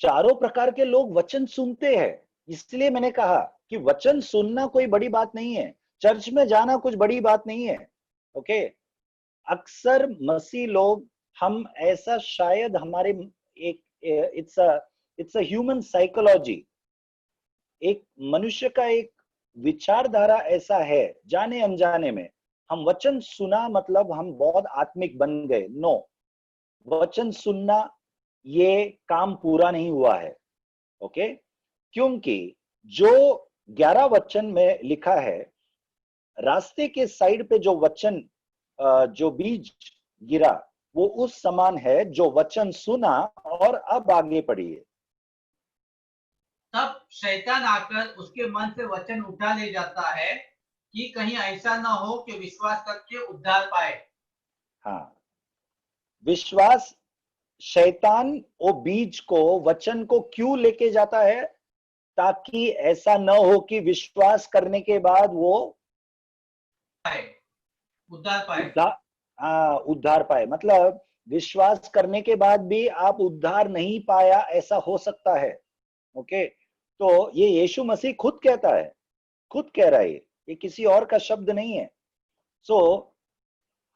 चारों प्रकार के लोग वचन सुनते हैं। इसलिए मैंने कहा कि वचन सुनना कोई बड़ी बात नहीं है, चर्च में जाना कुछ बड़ी बात नहीं है। ओके, अक्सर मसीह लोग, हम ऐसा शायद हमारे एक इट्स अ ह्यूमन साइकोलॉजी, एक मनुष्य का एक विचारधारा ऐसा है, जाने अनजाने में हम वचन सुना मतलब हम बहुत आत्मिक बन गए। नो, वचन सुनना ये काम पूरा नहीं हुआ है। ओके, क्योंकि जो 11 वचन में लिखा है, रास्ते के साइड पे जो वचन, जो बीज गिरा, वो उस समान है जो वचन सुना। और अब आगे पढ़िए। तब शैतान आकर उसके मन से वचन उठा ले जाता है कि कहीं ऐसा ना हो कि विश्वास करके उद्धार पाए। हाँ, विश्वास, शैतान वो बीज को, वचन को क्यों लेके जाता है? ताकि ऐसा न हो कि विश्वास करने के बाद वो उद्धार पाए। उद्धार पाए। मतलब विश्वास करने के बाद भी आप उद्धार नहीं पाया, ऐसा हो सकता है। ओके, तो ये यीशु मसीह खुद कहता है, खुद कह रहा है, ये किसी और का शब्द नहीं है। सो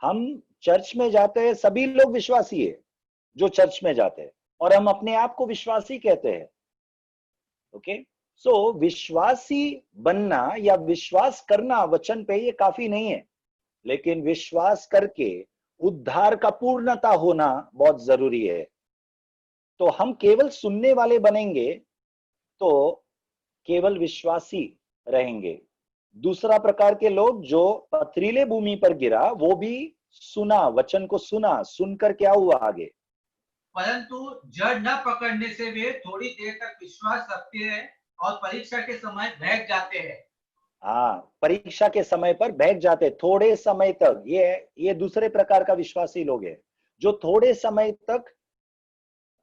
हम चर्च में जाते हैं, सभी लोग विश्वासी है जो चर्च में जाते हैं, और हम अपने आप को विश्वासी कहते हैं। ओके, सो विश्वासी बनना या विश्वास करना वचन पे ये काफी नहीं है, लेकिन विश्वास करके उद्धार का पूर्णता होना बहुत जरूरी है। तो हम केवल सुनने वाले बनेंगे तो केवल विश्वासी रहेंगे। दूसरा प्रकार के लोग जो पथरीले भूमि पर गिरा, वो भी सुना, वचन को सुना, सुनकर क्या हुआ आगे? परंतु जड़ न पकड़ने से वे थोड़ी देर तक विश्वास रखते हैं और परीक्षा के समय बहक जाते हैं। हाँ, परीक्षा के समय पर बहक जाते, थोड़े समय तक। ये दूसरे प्रकार का विश्वासी लोग हैं जो थोड़े समय तक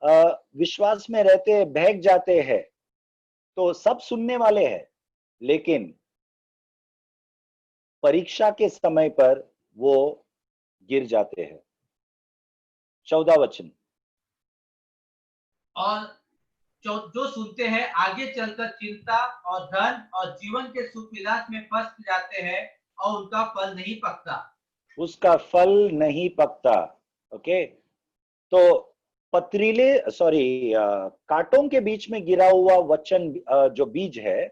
विश्वास में रहते बहक जाते हैं, तो सब सुनने वाले हैं, लेकिन परीक्षा के समय पर वो गिर जाते हैं। 14 वचन। और जो सुनते हैं आगे चलकर चिंता और धन और जीवन के सुख विलास में फंस जाते हैं और उनका फल नहीं पकता। उसका फल नहीं पकता। ओके, तो पथरीले कांटों के बीच में गिरा हुआ वचन, जो बीज है,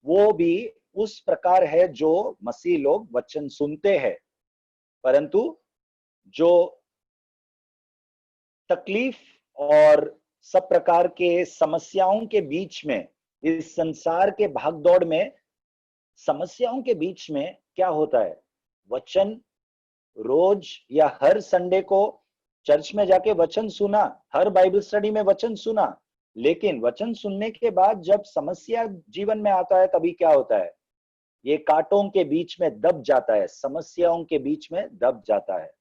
वो भी उस प्रकार है जो मसीह लोग वचन सुनते हैं, परंतु जो तकलीफ और सब प्रकार के समस्याओं के बीच में, इस संसार के भागदौड़ में, समस्याओं के बीच में क्या होता है, वचन रोज या हर संडे को चर्च में जाके वचन सुना, हर बाइबल स्टडी में वचन सुना, लेकिन वचन सुनने के बाद जब समस्या जीवन में आता है, तभी क्या होता है, ये कांटों के बीच में दब जाता है, समस्याओं के बीच में दब जाता है।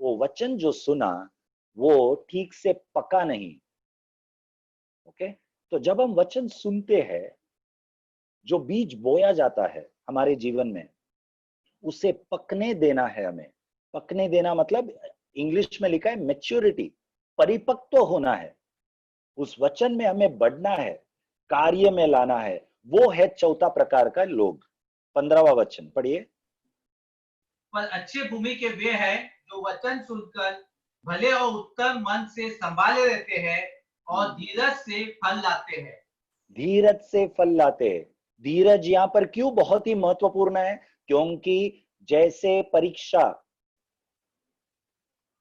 वो वचन जो सुना वो ठीक से पका नहीं। ओके, तो जब हम वचन सुनते हैं, जो बीज बोया जाता है हमारे जीवन में, उसे पकने देना है हमें। पकने देना मतलब इंग्लिश में लिखा है मैच्योरिटी, परिपक्व होना है। उस वचन में हमें बढ़ना है, कार्य में लाना है। वो है चौथा प्रकार का लोग। 15वां वचन पढ़िए। पर अच्छी भूमि के वे हैं जो वचन सुनकर भले और उत्तम मन से संभाले रहते हैं और धीरज से फल लाते हैं। धीरज से फल लाते हैं। धीरज यहाँ पर क्यों बहुत ही महत्वपूर्ण है, क्योंकि जैसे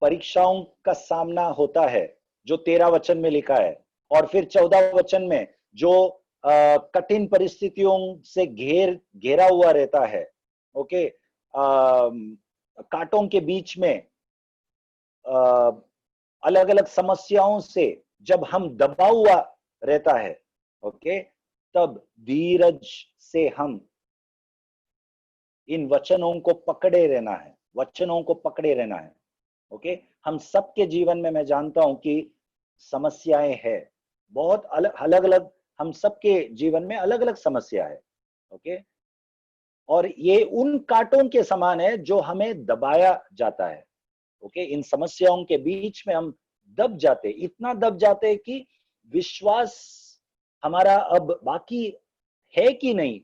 परीक्षाओं का सामना होता है, जो 13 वचन में लिखा है, और फिर 14 वचन में जो कठिन परिस्थितियों से घेरा हुआ रहता है। ओके, कांटों के बीच में अलग अलग समस्याओं से जब हम दबा हुआ रहता है, ओके, तब धीरज से हम इन वचनों को पकड़े रहना है, वचनों को पकड़े रहना है। ओके, हम सबके जीवन में मैं जानता हूं कि समस्याएं है, बहुत अलग अलग, हम सबके जीवन में अलग अलग समस्या है। ओके, और ये उन कांटों के समान है जो हमें दबाया जाता है। ओके, इन समस्याओं के बीच में हम दब जाते, इतना दब जाते कि विश्वास हमारा अब बाकी है कि नहीं,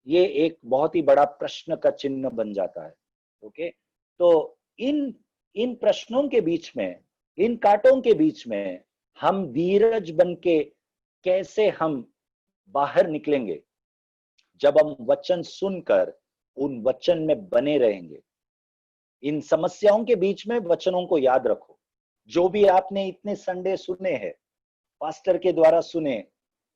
ये एक बहुत ही बड़ा प्रश्न का चिन्ह बन जाता है। ओके, तो इन इन प्रश्नों के बीच में, इन कांटों के बीच में हम धीरज बन के कैसे हम बाहर निकलेंगे, जब हम वचन सुनकर उन वचन में बने रहेंगे। इन समस्याओं के बीच में वचनों को याद रखो। जो भी आपने इतने संडे सुने हैं, पास्टर के द्वारा सुने,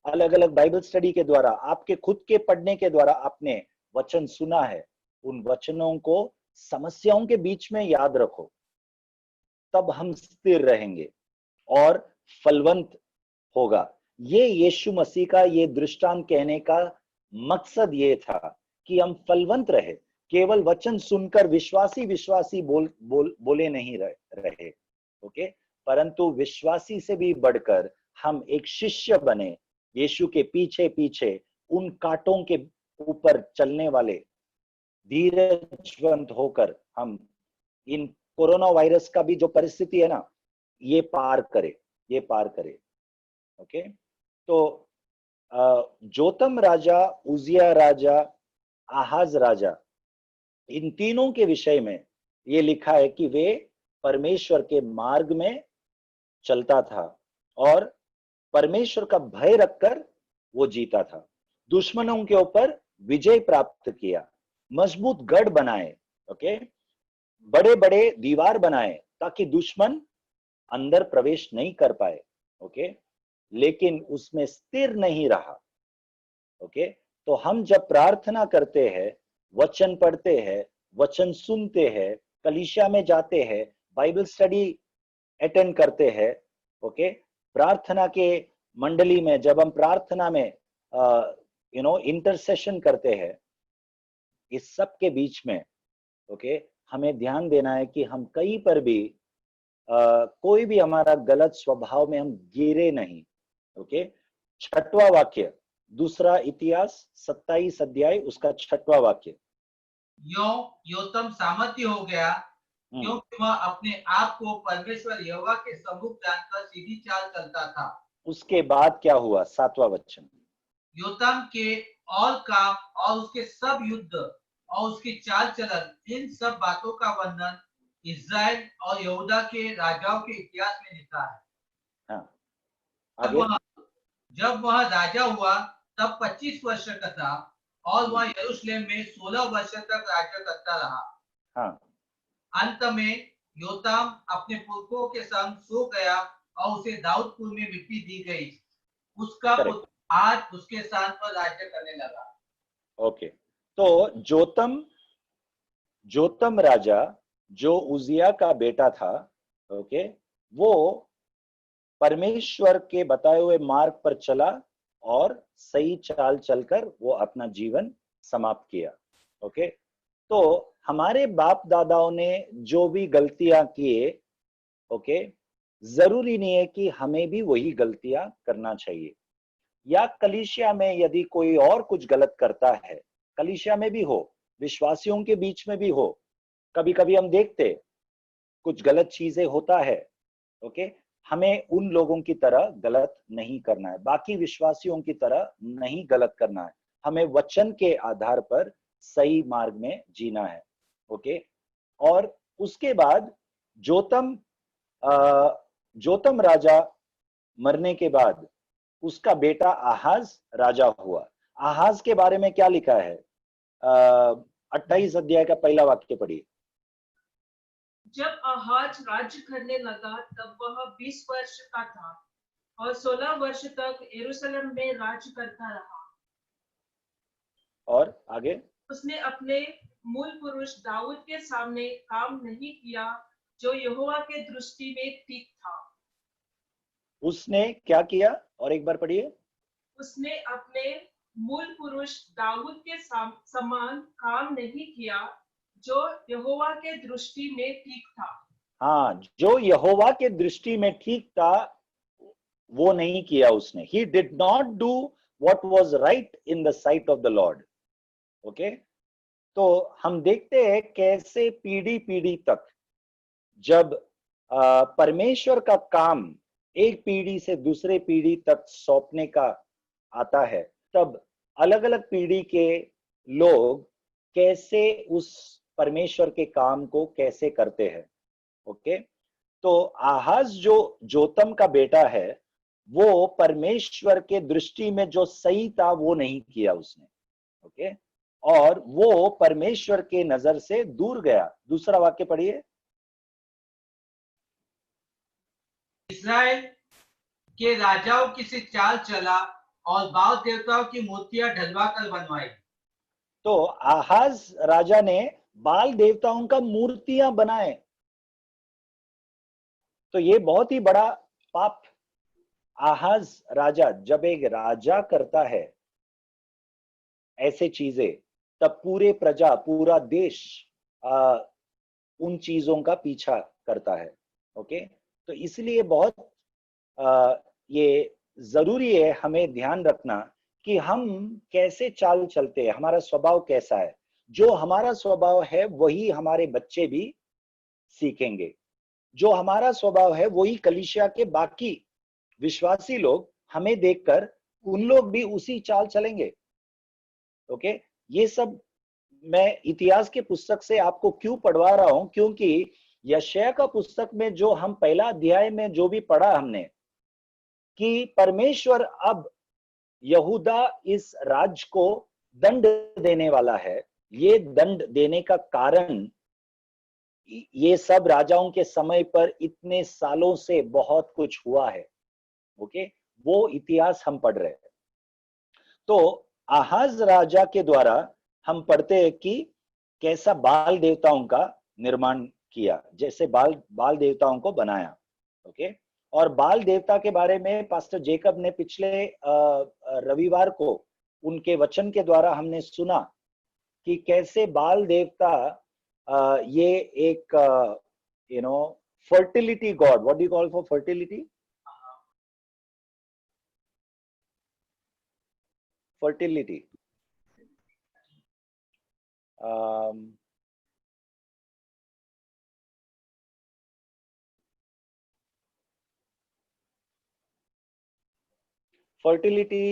अलग अलग बाइबल स्टडी के द्वारा, आपके खुद के पढ़ने के द्वारा आपने वचन सुना है, उन वचनों को समस्याओं के बीच में याद रखो, तब हम स्थिर रहेंगे और फलवंत होगा। ये यीशु मसीह का ये दृष्टांत कहने का मकसद ये था कि हम फलवंत रहे। केवल वचन सुनकर विश्वासी विश्वासी बोले नहीं रहे। ओके, परंतु विश्वासी से भी बढ़कर हम एक शिष्य बने, यीशु के पीछे पीछे उन कांटों के ऊपर चलने वाले, धीरजवंत होकर हम इन कोरोना वायरस का भी जो परिस्थिति है ना, ये पार करे। ओके, तो जोतम राजा, उजिया राजा, आहाज राजा, इन तीनों के विषय में ये लिखा है कि वे परमेश्वर के मार्ग में चलता था और परमेश्वर का भय रखकर वो जीता था। दुश्मनों के ऊपर विजय प्राप्त किया, मजबूत गढ़ बनाए, ओके, बड़े बड़े दीवार बनाए ताकि दुश्मन अंदर प्रवेश नहीं कर पाए। ओके, लेकिन उसमें स्थिर नहीं रहा। ओके, तो हम जब प्रार्थना करते हैं, वचन पढ़ते हैं, वचन सुनते हैं, कलीसिया में जाते हैं, बाइबल स्टडी अटेंड करते हैं, ओके, प्रार्थना के मंडली में जब हम प्रार्थना में इंटरसेशन करते हैं, इस सब के बीच में, ओके, हमें ध्यान देना है कि हम कहीं पर भी कोई भी हमारा गलत स्वभाव में हम गिरे नहीं। ओके, छठवां वाक्य, दूसरा इतिहास 27 अध्याय उसका छठवां वाक्य। योतम सामर्थ्य हो गया क्योंकि वह अपने आप को परमेश्वर यहोवा के सम्मुख जानकर सीधी चाल चलता था। उसके बाद क्या हुआ? 7वां वचन, योताम के और काम और उसके सब युद्ध और उसकी चाल चलन, इन सब बातों का वर्णन इस्राएल और यहूदा के राजाओं के इतिहास में लिखा है। हाँ, आगे। जब वह राजा हुआ तब 25 वर्ष का था और वह यरूशलेम में 16 वर्ष तक राज्य करता रहा। हाँ, अंत में योताम अपने पुरखों के संग सो गया और उसे दाऊदपुर में मिट्टी दी गई। उसका पुत्र आज उसके स्थान पर राज्य करने लगा। ओके, तो जोतम राजा जो उजिया का बेटा था, ओके, वो परमेश्वर के बताए हुए मार्ग पर चला और सही चाल चलकर वो अपना जीवन समाप्त किया। ओके, तो हमारे बाप दादाओं ने जो भी गलतियां किए, ओके, जरूरी नहीं है कि हमें भी वही गलतियां करना चाहिए। या कलीसिया में यदि कोई और कुछ गलत करता है, कलीसिया में भी हो, विश्वासियों के बीच में भी हो, कभी कभी हम देखते कुछ गलत चीजें होता है। ओके, हमें उन लोगों की तरह गलत नहीं करना है, बाकी विश्वासियों की तरह नहीं गलत करना है। हमें वचन के आधार पर सही मार्ग में जीना है। ओके, और उसके बाद जोतम राजा मरने के बाद उसका बेटा आहाज राजा हुआ। आहाज के बारे में क्या लिखा है? 28 अध्याय का पहला वाक्य पढ़िए। जब आहाज राज्य करने लगा तब वह 20 वर्ष का था और 16 वर्ष तक यरूशलेम में राज्य करता रहा। और आगे, उसने अपने मूल पुरुष दाऊद के सामने काम नहीं किया जो यहोवा के दृष्टि में ठीक था। उसने क्या किया? और एक बार पढ़िए। उसने अपने मूल पुरुष दाऊद के समान काम नहीं किया जो यहोवा के दृष्टि में ठीक था। हाँ, जो यहोवा के दृष्टि में ठीक था वो नहीं किया उसने। He did not do what was right in the sight of the Lord. Okay, तो हम देखते हैं कैसे पीढ़ी पीढ़ी तक जब परमेश्वर का काम एक पीढ़ी से दूसरे पीढ़ी तक सौंपने का आता है, तब अलग अलग पीढ़ी के लोग कैसे उस परमेश्वर के काम को कैसे करते हैं। ओके, तो आहाज जो जोतम का बेटा है, वो परमेश्वर के दृष्टि में जो सही था वो नहीं किया उसने। ओके, और वो परमेश्वर के नजर से दूर गया। दूसरा वाक्य पढ़िए। इस्राएल के राजाओं की सी चाल चला और बाल देवताओं की मूर्तियां ढलवा कर बनवाई। तो आहाज राजा ने बाल देवताओं का मूर्तियां बनाए। तो ये बहुत ही बड़ा पाप। आहाज राजा, जब एक राजा करता है ऐसे चीजें, तब पूरे प्रजा, पूरा देश उन चीजों का पीछा करता है। ओके, तो इसलिए बहुत ये जरूरी है हमें ध्यान रखना कि हम कैसे चाल चलते हैं, हमारा स्वभाव कैसा है। जो हमारा स्वभाव है वही हमारे बच्चे भी सीखेंगे। जो हमारा स्वभाव है वही कलीसिया के बाकी विश्वासी लोग हमें देखकर उन लोग भी उसी चाल चलेंगे। ओके, ये सब मैं इतिहास के पुस्तक से आपको क्यों पढ़वा रहा हूं, क्योंकि यशायाह का पुस्तक में जो हम पहला अध्याय में जो भी पढ़ा हमने कि परमेश्वर अब यहूदा इस राज्य को दंड देने वाला है। ये दंड देने का कारण ये सब राजाओं के समय पर इतने सालों से बहुत कुछ हुआ है। ओके, वो इतिहास हम पढ़ रहे हैं। तो आहाज राजा के द्वारा हम पढ़ते हैं कि कैसा बाल देवताओं का निर्माण किया, जैसे बाल देवताओं को बनाया। ओके, और बाल देवता के बारे में पास्टर जेकब ने पिछले रविवार को उनके वचन के द्वारा हमने सुना कि कैसे बाल देवता ये एक fertility god. What do you call for fertility? Fertility. Fertility.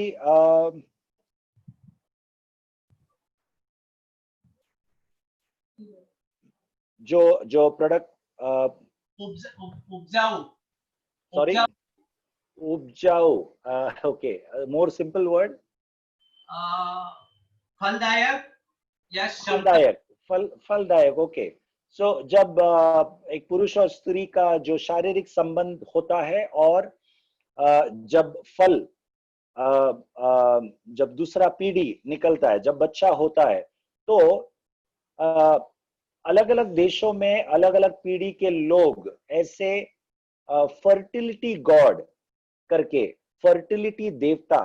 जो प्रोडक्ट उपजाऊ सॉरी उपजाऊ ओके मोर सिंपल वर्ड फलदायक या फलदायक ओके सो जब एक पुरुष और स्त्री का जो शारीरिक संबंध होता है और जब फल जब दूसरा पीढ़ी निकलता है, जब बच्चा होता है, तो अलग अलग देशों में अलग अलग पीढ़ी के लोग ऐसे फर्टिलिटी गॉड करके, फर्टिलिटी देवता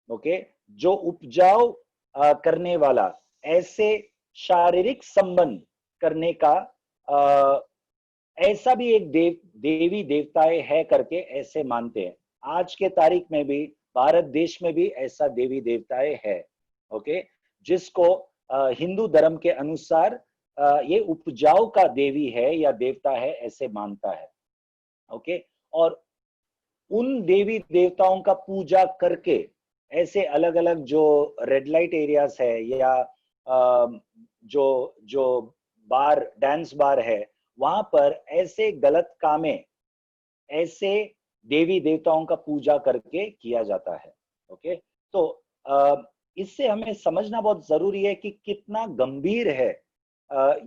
ओके, जो उपजाऊ करने वाला, ऐसे शारीरिक संबंध करने का ऐसा भी एक देवी देवताएं है करके ऐसे मानते हैं। आज के तारीख में भी भारत देश में भी ऐसा देवी देवताएं है ओके, जिसको हिंदू धर्म के अनुसार ये उपजाऊ का देवी है या देवता है ऐसे मानता है ओके। और उन देवी देवताओं का पूजा करके ऐसे अलग अलग जो रेड लाइट एरियाज है या जो बार, डांस बार है, वहां पर ऐसे गलत कामें ऐसे देवी देवताओं का पूजा करके किया जाता है ओके। तो इससे हमें समझना बहुत जरूरी है कि कितना गंभीर है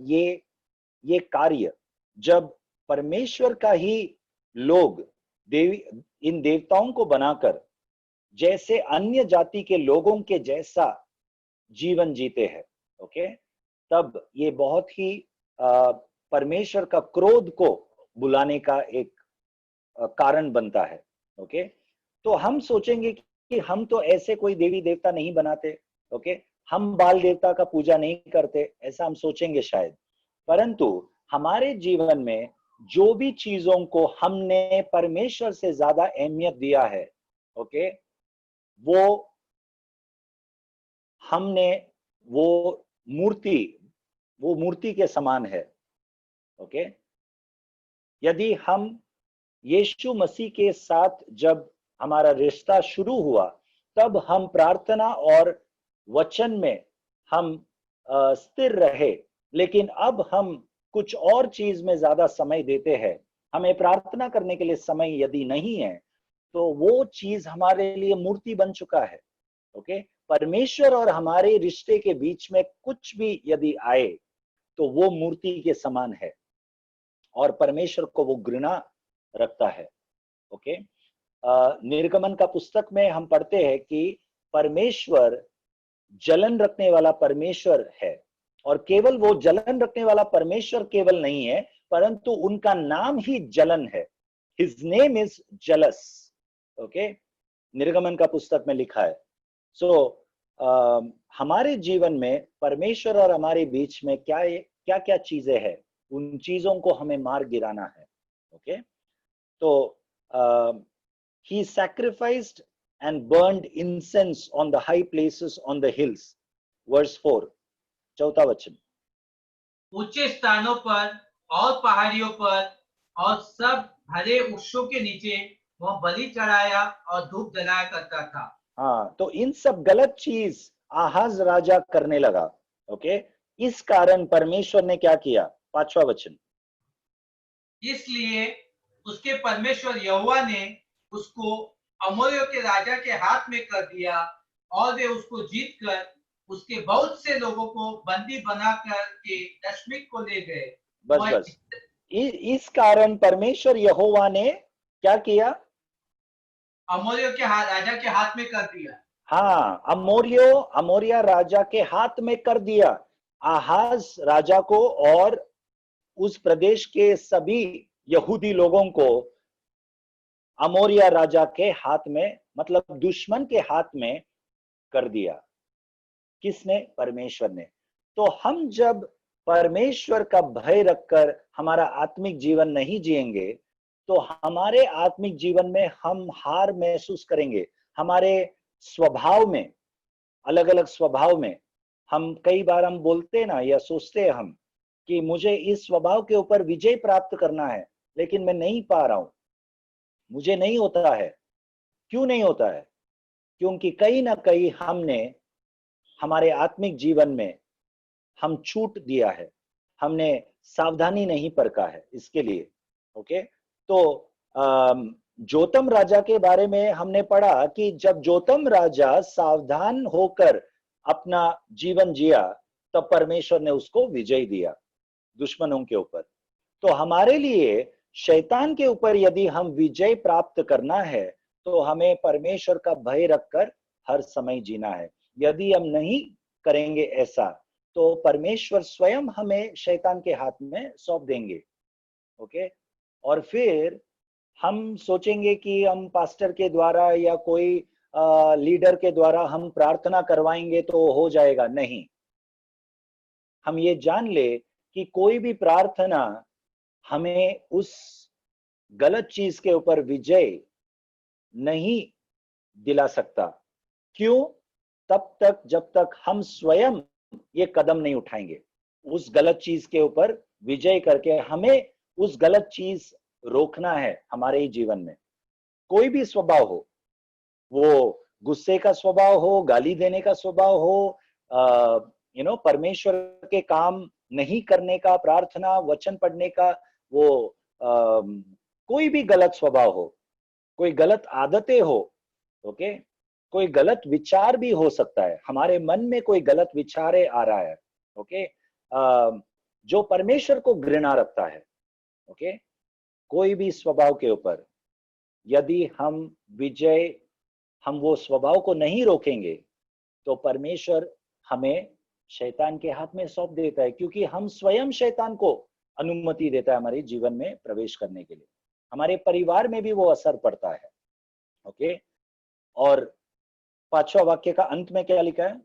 ये कार्य, जब परमेश्वर का ही लोग इन देवताओं को बनाकर जैसे अन्य जाति के लोगों के जैसा जीवन जीते हैं ओके, तब ये बहुत ही परमेश्वर का क्रोध को बुलाने का एक कारण बनता है ओके। तो हम सोचेंगे कि हम तो ऐसे कोई देवी देवता नहीं बनाते ओके, हम बाल देवता का पूजा नहीं करते, ऐसा हम सोचेंगे शायद, परंतु हमारे जीवन में जो भी चीजों को हमने परमेश्वर से ज्यादा अहमियत दिया है ओके, वो हमने वो मूर्ति के समान है ओके। यदि हम यीशु मसीह के साथ जब हमारा रिश्ता शुरू हुआ, तब हम प्रार्थना और वचन में हम स्थिर रहे, लेकिन अब हम कुछ और चीज में ज्यादा समय देते हैं। हमें प्रार्थना करने के लिए समय यदि नहीं है, तो वो चीज हमारे लिए मूर्ति बन चुका है ओके। परमेश्वर और हमारे रिश्ते के बीच में कुछ भी यदि आए तो वो मूर्ति के समान है और परमेश्वर को वो घृणा रखता है ओके। निर्गमन का पुस्तक में हम पढ़ते हैं कि परमेश्वर जलन रखने वाला परमेश्वर है, और केवल वो जलन रखने वाला परमेश्वर केवल नहीं है, परंतु उनका नाम ही जलन है। His name is jealous okay, निर्गमन का पुस्तक में लिखा है। सो हमारे जीवन में परमेश्वर और हमारे बीच में क्या क्या चीजें हैं, उन चीजों को हमें मार गिराना है ओके। तो he sacrificed and burned incense on the high places on the hills, verse 4, चौथा वचन। ऊंचे स्थानों पर और पहाड़ियों पर और सब हरे वृक्षों के नीचे वह बलि चढ़ाया और धूप जलाया करता था। हाँ, तो इन सब गलत चीज आहाज राजा करने लगा ओके। इस कारण परमेश्वर ने क्या किया, पांचवा वचन, इसलिए उसके परमेश्वर यहोवा ने उसको अमोरियों के राजा के हाथ में कर दिया और वे उसको जीतकर उसके बहुत से लोगों को बंदी बनाकर के दशमिक को ले गए। बस इस कारण परमेश्वर यहोवा ने क्या किया, अमोरियों के राजा के हाथ में कर दिया। हाँ, अमोरिया राजा के हाथ में कर दिया आहाज राजा को और उस प्रदेश के सभी यहूदी लोगों को अमोरिया राजा के हाथ में, मतलब दुश्मन के हाथ में कर दिया। किसने, परमेश्वर ने। तो हम जब परमेश्वर का भय रखकर हमारा आत्मिक जीवन नहीं जिएंगे तो हमारे आत्मिक जीवन में हम हार महसूस करेंगे। हमारे स्वभाव में, अलग अलग स्वभाव में, हम कई बार हम बोलते हैं ना या सोचते हैं हम कि मुझे इस स्वभाव के ऊपर विजय प्राप्त करना है, लेकिन मैं नहीं पा रहा हूं, मुझे नहीं होता है। क्यों नहीं होता है? क्योंकि कहीं ना कहीं हमने हमारे आत्मिक जीवन में हम छूट दिया है, हमने सावधानी नहीं परखा है इसके लिए। ओके, तो जोतम राजा के बारे में हमने पढ़ा कि जब जोतम राजा सावधान होकर अपना जीवन जिया तब परमेश्वर ने उसको विजय दिया दुश्मनों के ऊपर। तो हमारे लिए शैतान के ऊपर यदि हम विजय प्राप्त करना है तो हमें परमेश्वर का भय रखकर हर समय जीना है। यदि हम नहीं करेंगे ऐसा तो परमेश्वर स्वयं हमें शैतान के हाथ में सौंप देंगे। ओके, और फिर हम सोचेंगे कि हम पास्टर के द्वारा या कोई लीडर के द्वारा हम प्रार्थना करवाएंगे तो हो जाएगा। नहीं, हम ये जान ले कि कोई भी प्रार्थना हमें उस गलत चीज के ऊपर विजय नहीं दिला सकता। क्यों? तब तक जब तक हम स्वयं ये कदम नहीं उठाएंगे उस गलत चीज के ऊपर विजय करके। हमें उस गलत चीज रोकना है हमारे ही जीवन में। कोई भी स्वभाव हो, वो गुस्से का स्वभाव हो, गाली देने का स्वभाव हो, परमेश्वर के काम नहीं करने का, प्रार्थना वचन पढ़ने का, वो कोई भी गलत स्वभाव हो, कोई गलत आदतें हो, ओके, कोई गलत विचार भी हो सकता है, हमारे मन में कोई गलत विचार आ रहा है, ओके, जो परमेश्वर को घृणा रखता है। ओके, कोई भी स्वभाव के ऊपर यदि हम वो स्वभाव को नहीं रोकेंगे तो परमेश्वर हमें शैतान के हाथ में सौंप देता है, क्योंकि हम स्वयं शैतान को अनुमति देता है हमारे जीवन में प्रवेश करने के लिए। हमारे परिवार में भी वो असर पड़ता है। ओके, और 5वां वाक्य का अंत में क्या लिखा है?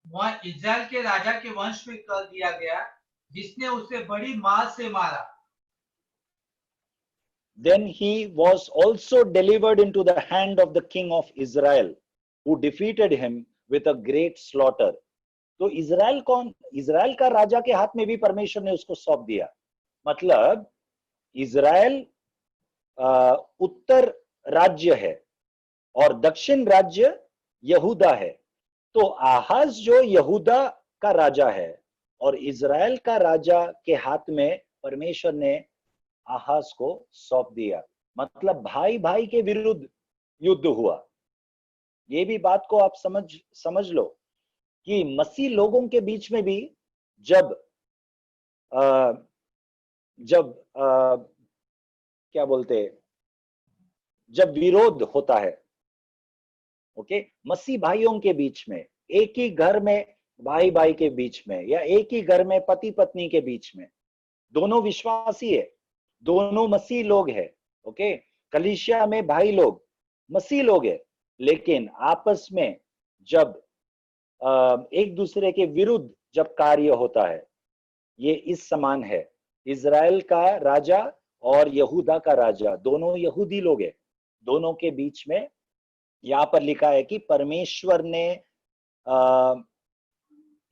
वह इस्राएल के राजा के वंश में कर दिया गया जिसने उसे बड़ी मार से मारा। Then he was also delivered into the hand of the king of Israel, who defeated him with a great slaughter. तो इजराइल कौन? इजराइल का राजा के हाथ में भी परमेश्वर ने उसको सौंप दिया। मतलब इजराइल उत्तर राज्य है और दक्षिण राज्य यहूदा है। तो आहाज जो यहूदा का राजा है और इजराइल का राजा के हाथ में परमेश्वर ने आहाज को सौंप दिया। मतलब भाई भाई के विरुद्ध युद्ध हुआ। ये भी बात को आप समझ लो कि मसीह लोगों के बीच में भी जब क्या बोलते, जब विरोध होता है, ओके, मसीह भाइयों के बीच में, एक ही घर में भाई भाई के बीच में, या एक ही घर में पति पत्नी के बीच में, दोनों विश्वासी है, दोनों मसीह लोग है, ओके, कलीसिया में भाई लोग मसीह लोग है, लेकिन आपस में जब एक दूसरे के विरुद्ध जब कार्य होता है, ये इस समान है। इजराइल का राजा और यहूदा का राजा दोनों यहूदी लोग है। दोनों के बीच में यहां पर लिखा है कि परमेश्वर ने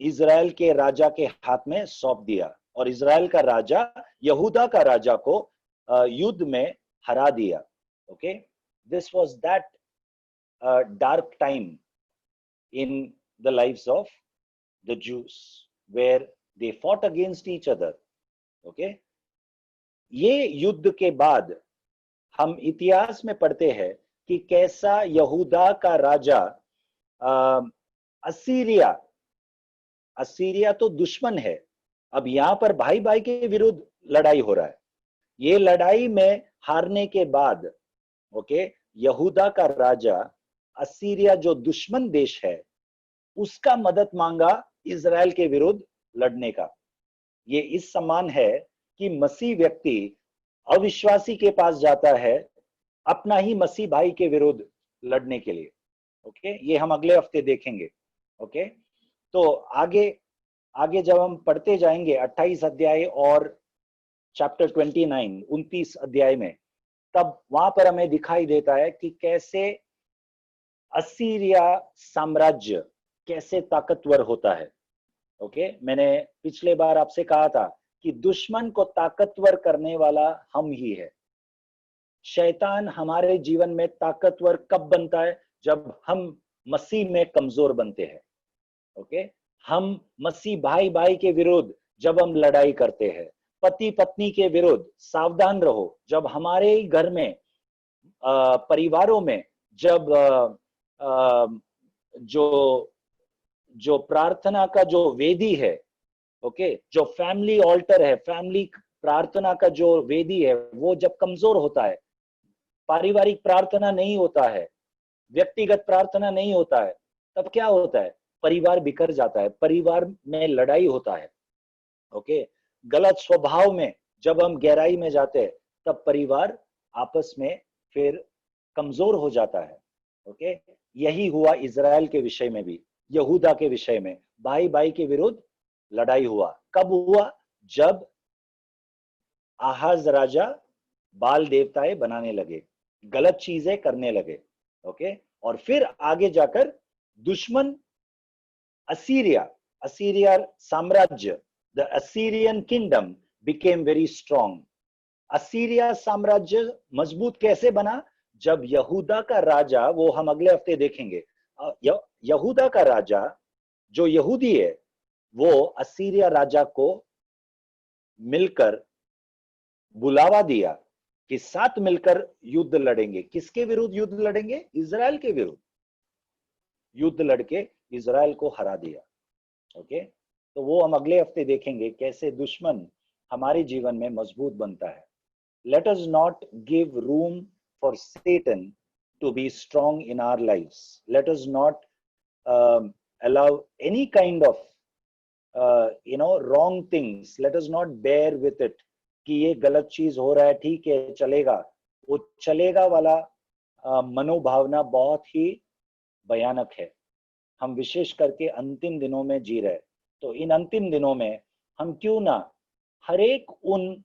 इजराइल के राजा के हाथ में सौंप दिया और इजराइल का राजा यहूदा का राजा को युद्ध में हरा दिया। Okay, this was that dark time in the lives of the Jews where they fought against each other. Okay, ये युद्ध के बाद हम इतिहास में पढ़ते हैं कि कैसा यहूदा का राजा असीरिया तो दुश्मन है, अब यहां पर भाई भाई के विरुद्ध लड़ाई हो रहा है। ये लड़ाई में हारने के बाद, ओके, यहूदा का राजा असीरिया जो दुश्मन देश है उसका मदद मांगा इजराइल के विरुद्ध लड़ने का। ये इस समान है कि मसीह व्यक्ति अविश्वासी के पास जाता है अपना ही मसीह भाई के विरुद्ध लड़ने के लिए। ओके, ये हम अगले हफ्ते देखेंगे। ओके, तो आगे आगे जब हम पढ़ते जाएंगे 28 अध्याय और चैप्टर 29 29 अध्याय में, तब वहां पर हमें दिखाई देता है कि कैसे असीरिया साम्राज्य कैसे ताकतवर होता है। ओके, मैंने पिछले बार आपसे कहा था कि दुश्मन को ताकतवर करने वाला हम ही है। शैतान हमारे जीवन में ताकतवर कब बनता है? जब हम मसीह में कमजोर बनते हैं। ओके, हम मसीह भाई भाई के विरुद्ध जब हम लड़ाई करते हैं, पति पत्नी के विरुद्ध सावधान रहो। जब हमारे घर में परिवारों में जब जो प्रार्थना का जो वेदी है, ओके, जो फैमिली ऑल्टर है, फैमिली प्रार्थना का जो वेदी है, वो जब कमजोर होता है, पारिवारिक प्रार्थना नहीं होता है, व्यक्तिगत प्रार्थना नहीं होता है, तब क्या होता है? परिवार बिखर जाता है, परिवार में लड़ाई होता है। ओके, गलत स्वभाव में जब हम गहराई में जाते हैं, तब परिवार आपस में फिर कमजोर हो जाता है। ओके, यही हुआ इजराइल के विषय में भी, यहूदा के विषय में भाई भाई के विरुद्ध लड़ाई हुआ। कब हुआ? जब आहाज राजा बाल देवताएं बनाने लगे, गलत चीजें करने लगे। ओके, और फिर आगे जाकर दुश्मन असीरिया साम्राज्य, the Assyrian kingdom became very strong. Assyria साम्राज्य मजबूत कैसे बना? जब यहूदा का राजा, वो हम अगले हफ्ते देखेंगे, यहूदा का राजा जो यहूदी है, वो असीरिया राजा को मिलकर बुलावा दिया कि साथ मिलकर युद्ध लड़ेंगे। किसके विरुद्ध युद्ध लड़ेंगे? इजराइल के विरुद्ध युद्ध लड़के इजराइल को हरा दिया। ओके, तो वो हम अगले हफ्ते देखेंगे कैसे दुश्मन हमारे जीवन में मजबूत बनता है। Let us not give room for Satan to be strong in our lives. Let us not allow any kind of wrong things. Let us not bear with it कि ये गलत चीज हो रहा है, ठीक है चलेगा, वो चलेगा वाला मनोभावना बहुत ही भयानक है। हम विशेष करके अंतिम दिनों में जी रहे, तो इन अंतिम दिनों में हम क्यों ना हर एक उन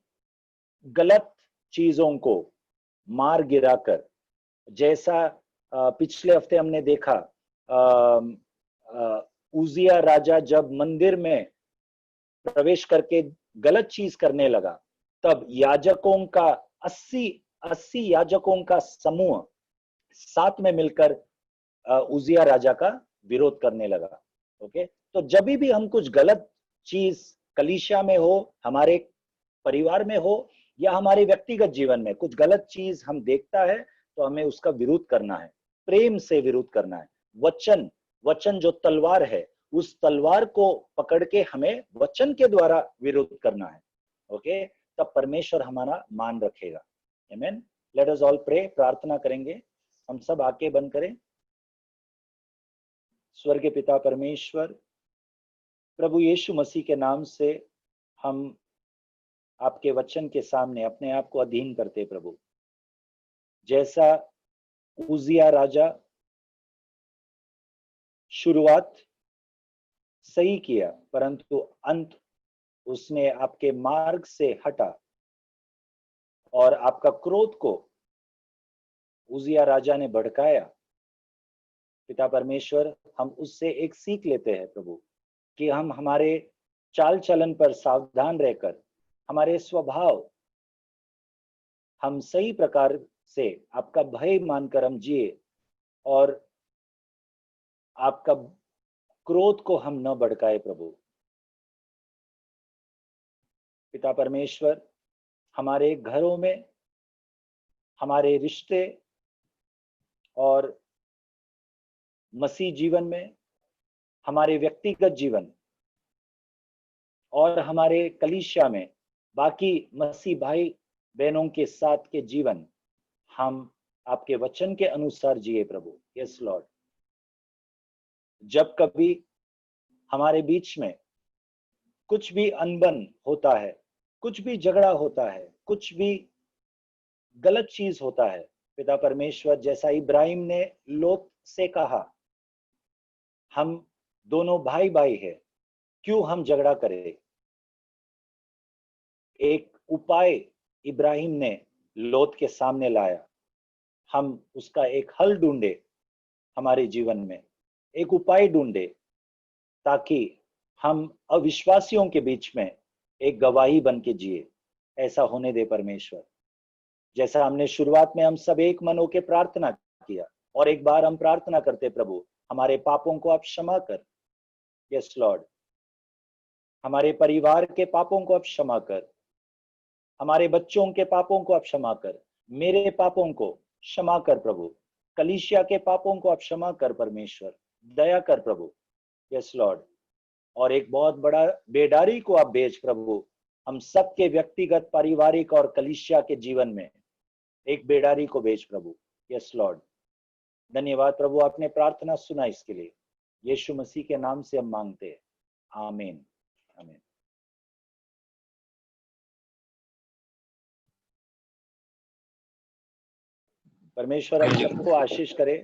गलत चीजों को मार गिराकर, जैसा पिछले हफ्ते हमने देखा, उजिया राजा जब मंदिर में प्रवेश करके गलत चीज करने लगा, तब याजकों का 80 याजकों का समूह साथ में मिलकर उजिया राजा का विरोध करने लगा। ओके, तो जब भी हम कुछ गलत चीज कलीसिया में हो, हमारे परिवार में हो, या हमारे व्यक्तिगत जीवन में कुछ गलत चीज हम देखता है, तो हमें उसका विरोध करना है, प्रेम से विरोध करना है। वचन जो तलवार है, उस तलवार को पकड़ के हमें वचन के द्वारा विरोध करना है। ओके, तब परमेश्वर हमारा मान रखेगा। आमीन। लेट अस ऑल प्रे, प्रार्थना करेंगे। हम सब आंखें बंद करें। स्वर्गीय पिता परमेश्वर, प्रभु यीशु मसीह के नाम से हम आपके वचन के सामने अपने आप को अधीन करते प्रभु। जैसा उजिया राजा शुरुआत सही किया, परंतु अंत उसने आपके मार्ग से हटा और आपका क्रोध को उजिया राजा ने भड़काया। पिता परमेश्वर, हम उससे एक सीख लेते हैं प्रभु कि हम हमारे चाल चलन पर सावधान रहकर, हमारे स्वभाव हम सही प्रकार से आपका भय मानकर हम जिए और आपका क्रोध को हम न भड़काए प्रभु। पिता परमेश्वर, हमारे घरों में, हमारे रिश्ते और मसीह जीवन में, हमारे व्यक्तिगत जीवन और हमारे कलीसिया में बाकी मसीह भाई बहनों के साथ के जीवन, हम आपके वचन के अनुसार जिए प्रभु। यस लॉर्ड, जब कभी हमारे बीच में कुछ भी अनबन होता है, कुछ भी झगड़ा होता है, कुछ भी गलत चीज होता है, पिता परमेश्वर, जैसा इब्राहिम ने लोत से कहा, हम दोनों भाई भाई है, क्यों हम झगड़ा करें? एक उपाय इब्राहिम ने लोत के सामने लाया। हम उसका एक हल ढूंढे हमारे जीवन में, एक उपाय ढूंढे ताकि हम अविश्वासियों के बीच में एक गवाही बन के जिए। ऐसा होने दे परमेश्वर। जैसा हमने शुरुआत में हम सब एक मन होकर प्रार्थना किया, और एक बार हम प्रार्थना करते, प्रभु हमारे पापों को आप क्षमा कर। यस लॉर्ड, हमारे परिवार के पापों को आप क्षमा कर, हमारे बच्चों के पापों को आप क्षमा कर, मेरे पापों को क्षमा कर प्रभु, कलीसिया के पापों को आप क्षमा कर परमेश्वर, दया कर प्रभु। यस लॉर्ड, और एक बहुत बड़ा बेडारी को आप भेज प्रभु, हम सबके व्यक्तिगत, पारिवारिक और कलीसिया के जीवन में एक बेडारी को भेज प्रभु। यस लॉर्ड, धन्यवाद प्रभु, आपने प्रार्थना सुना, इसके लिए यीशु मसीह के नाम से हम मांगते हैं, आमीन आमीन। परमेश्वर आप सबको आशीष करे।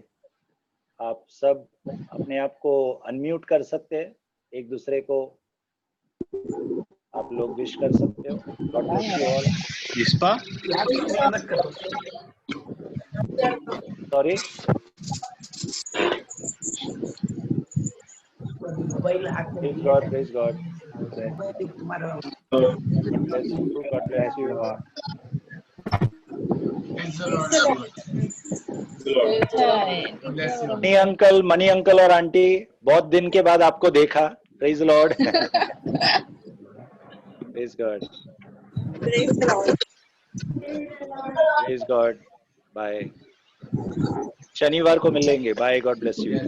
आप सब अपने आप को अनम्यूट कर सकते हैं, एक दूसरे को आप लोग विश कर सकते हो। God bless you all. Sorry, praise God, praise God, bless you, God bless you. Mani uncle और आंटी, बहुत दिन के बाद आपको देखा। Praise Lord, praise God, praise God. Bye, शनिवार को मिलेंगे। Bye, God bless you.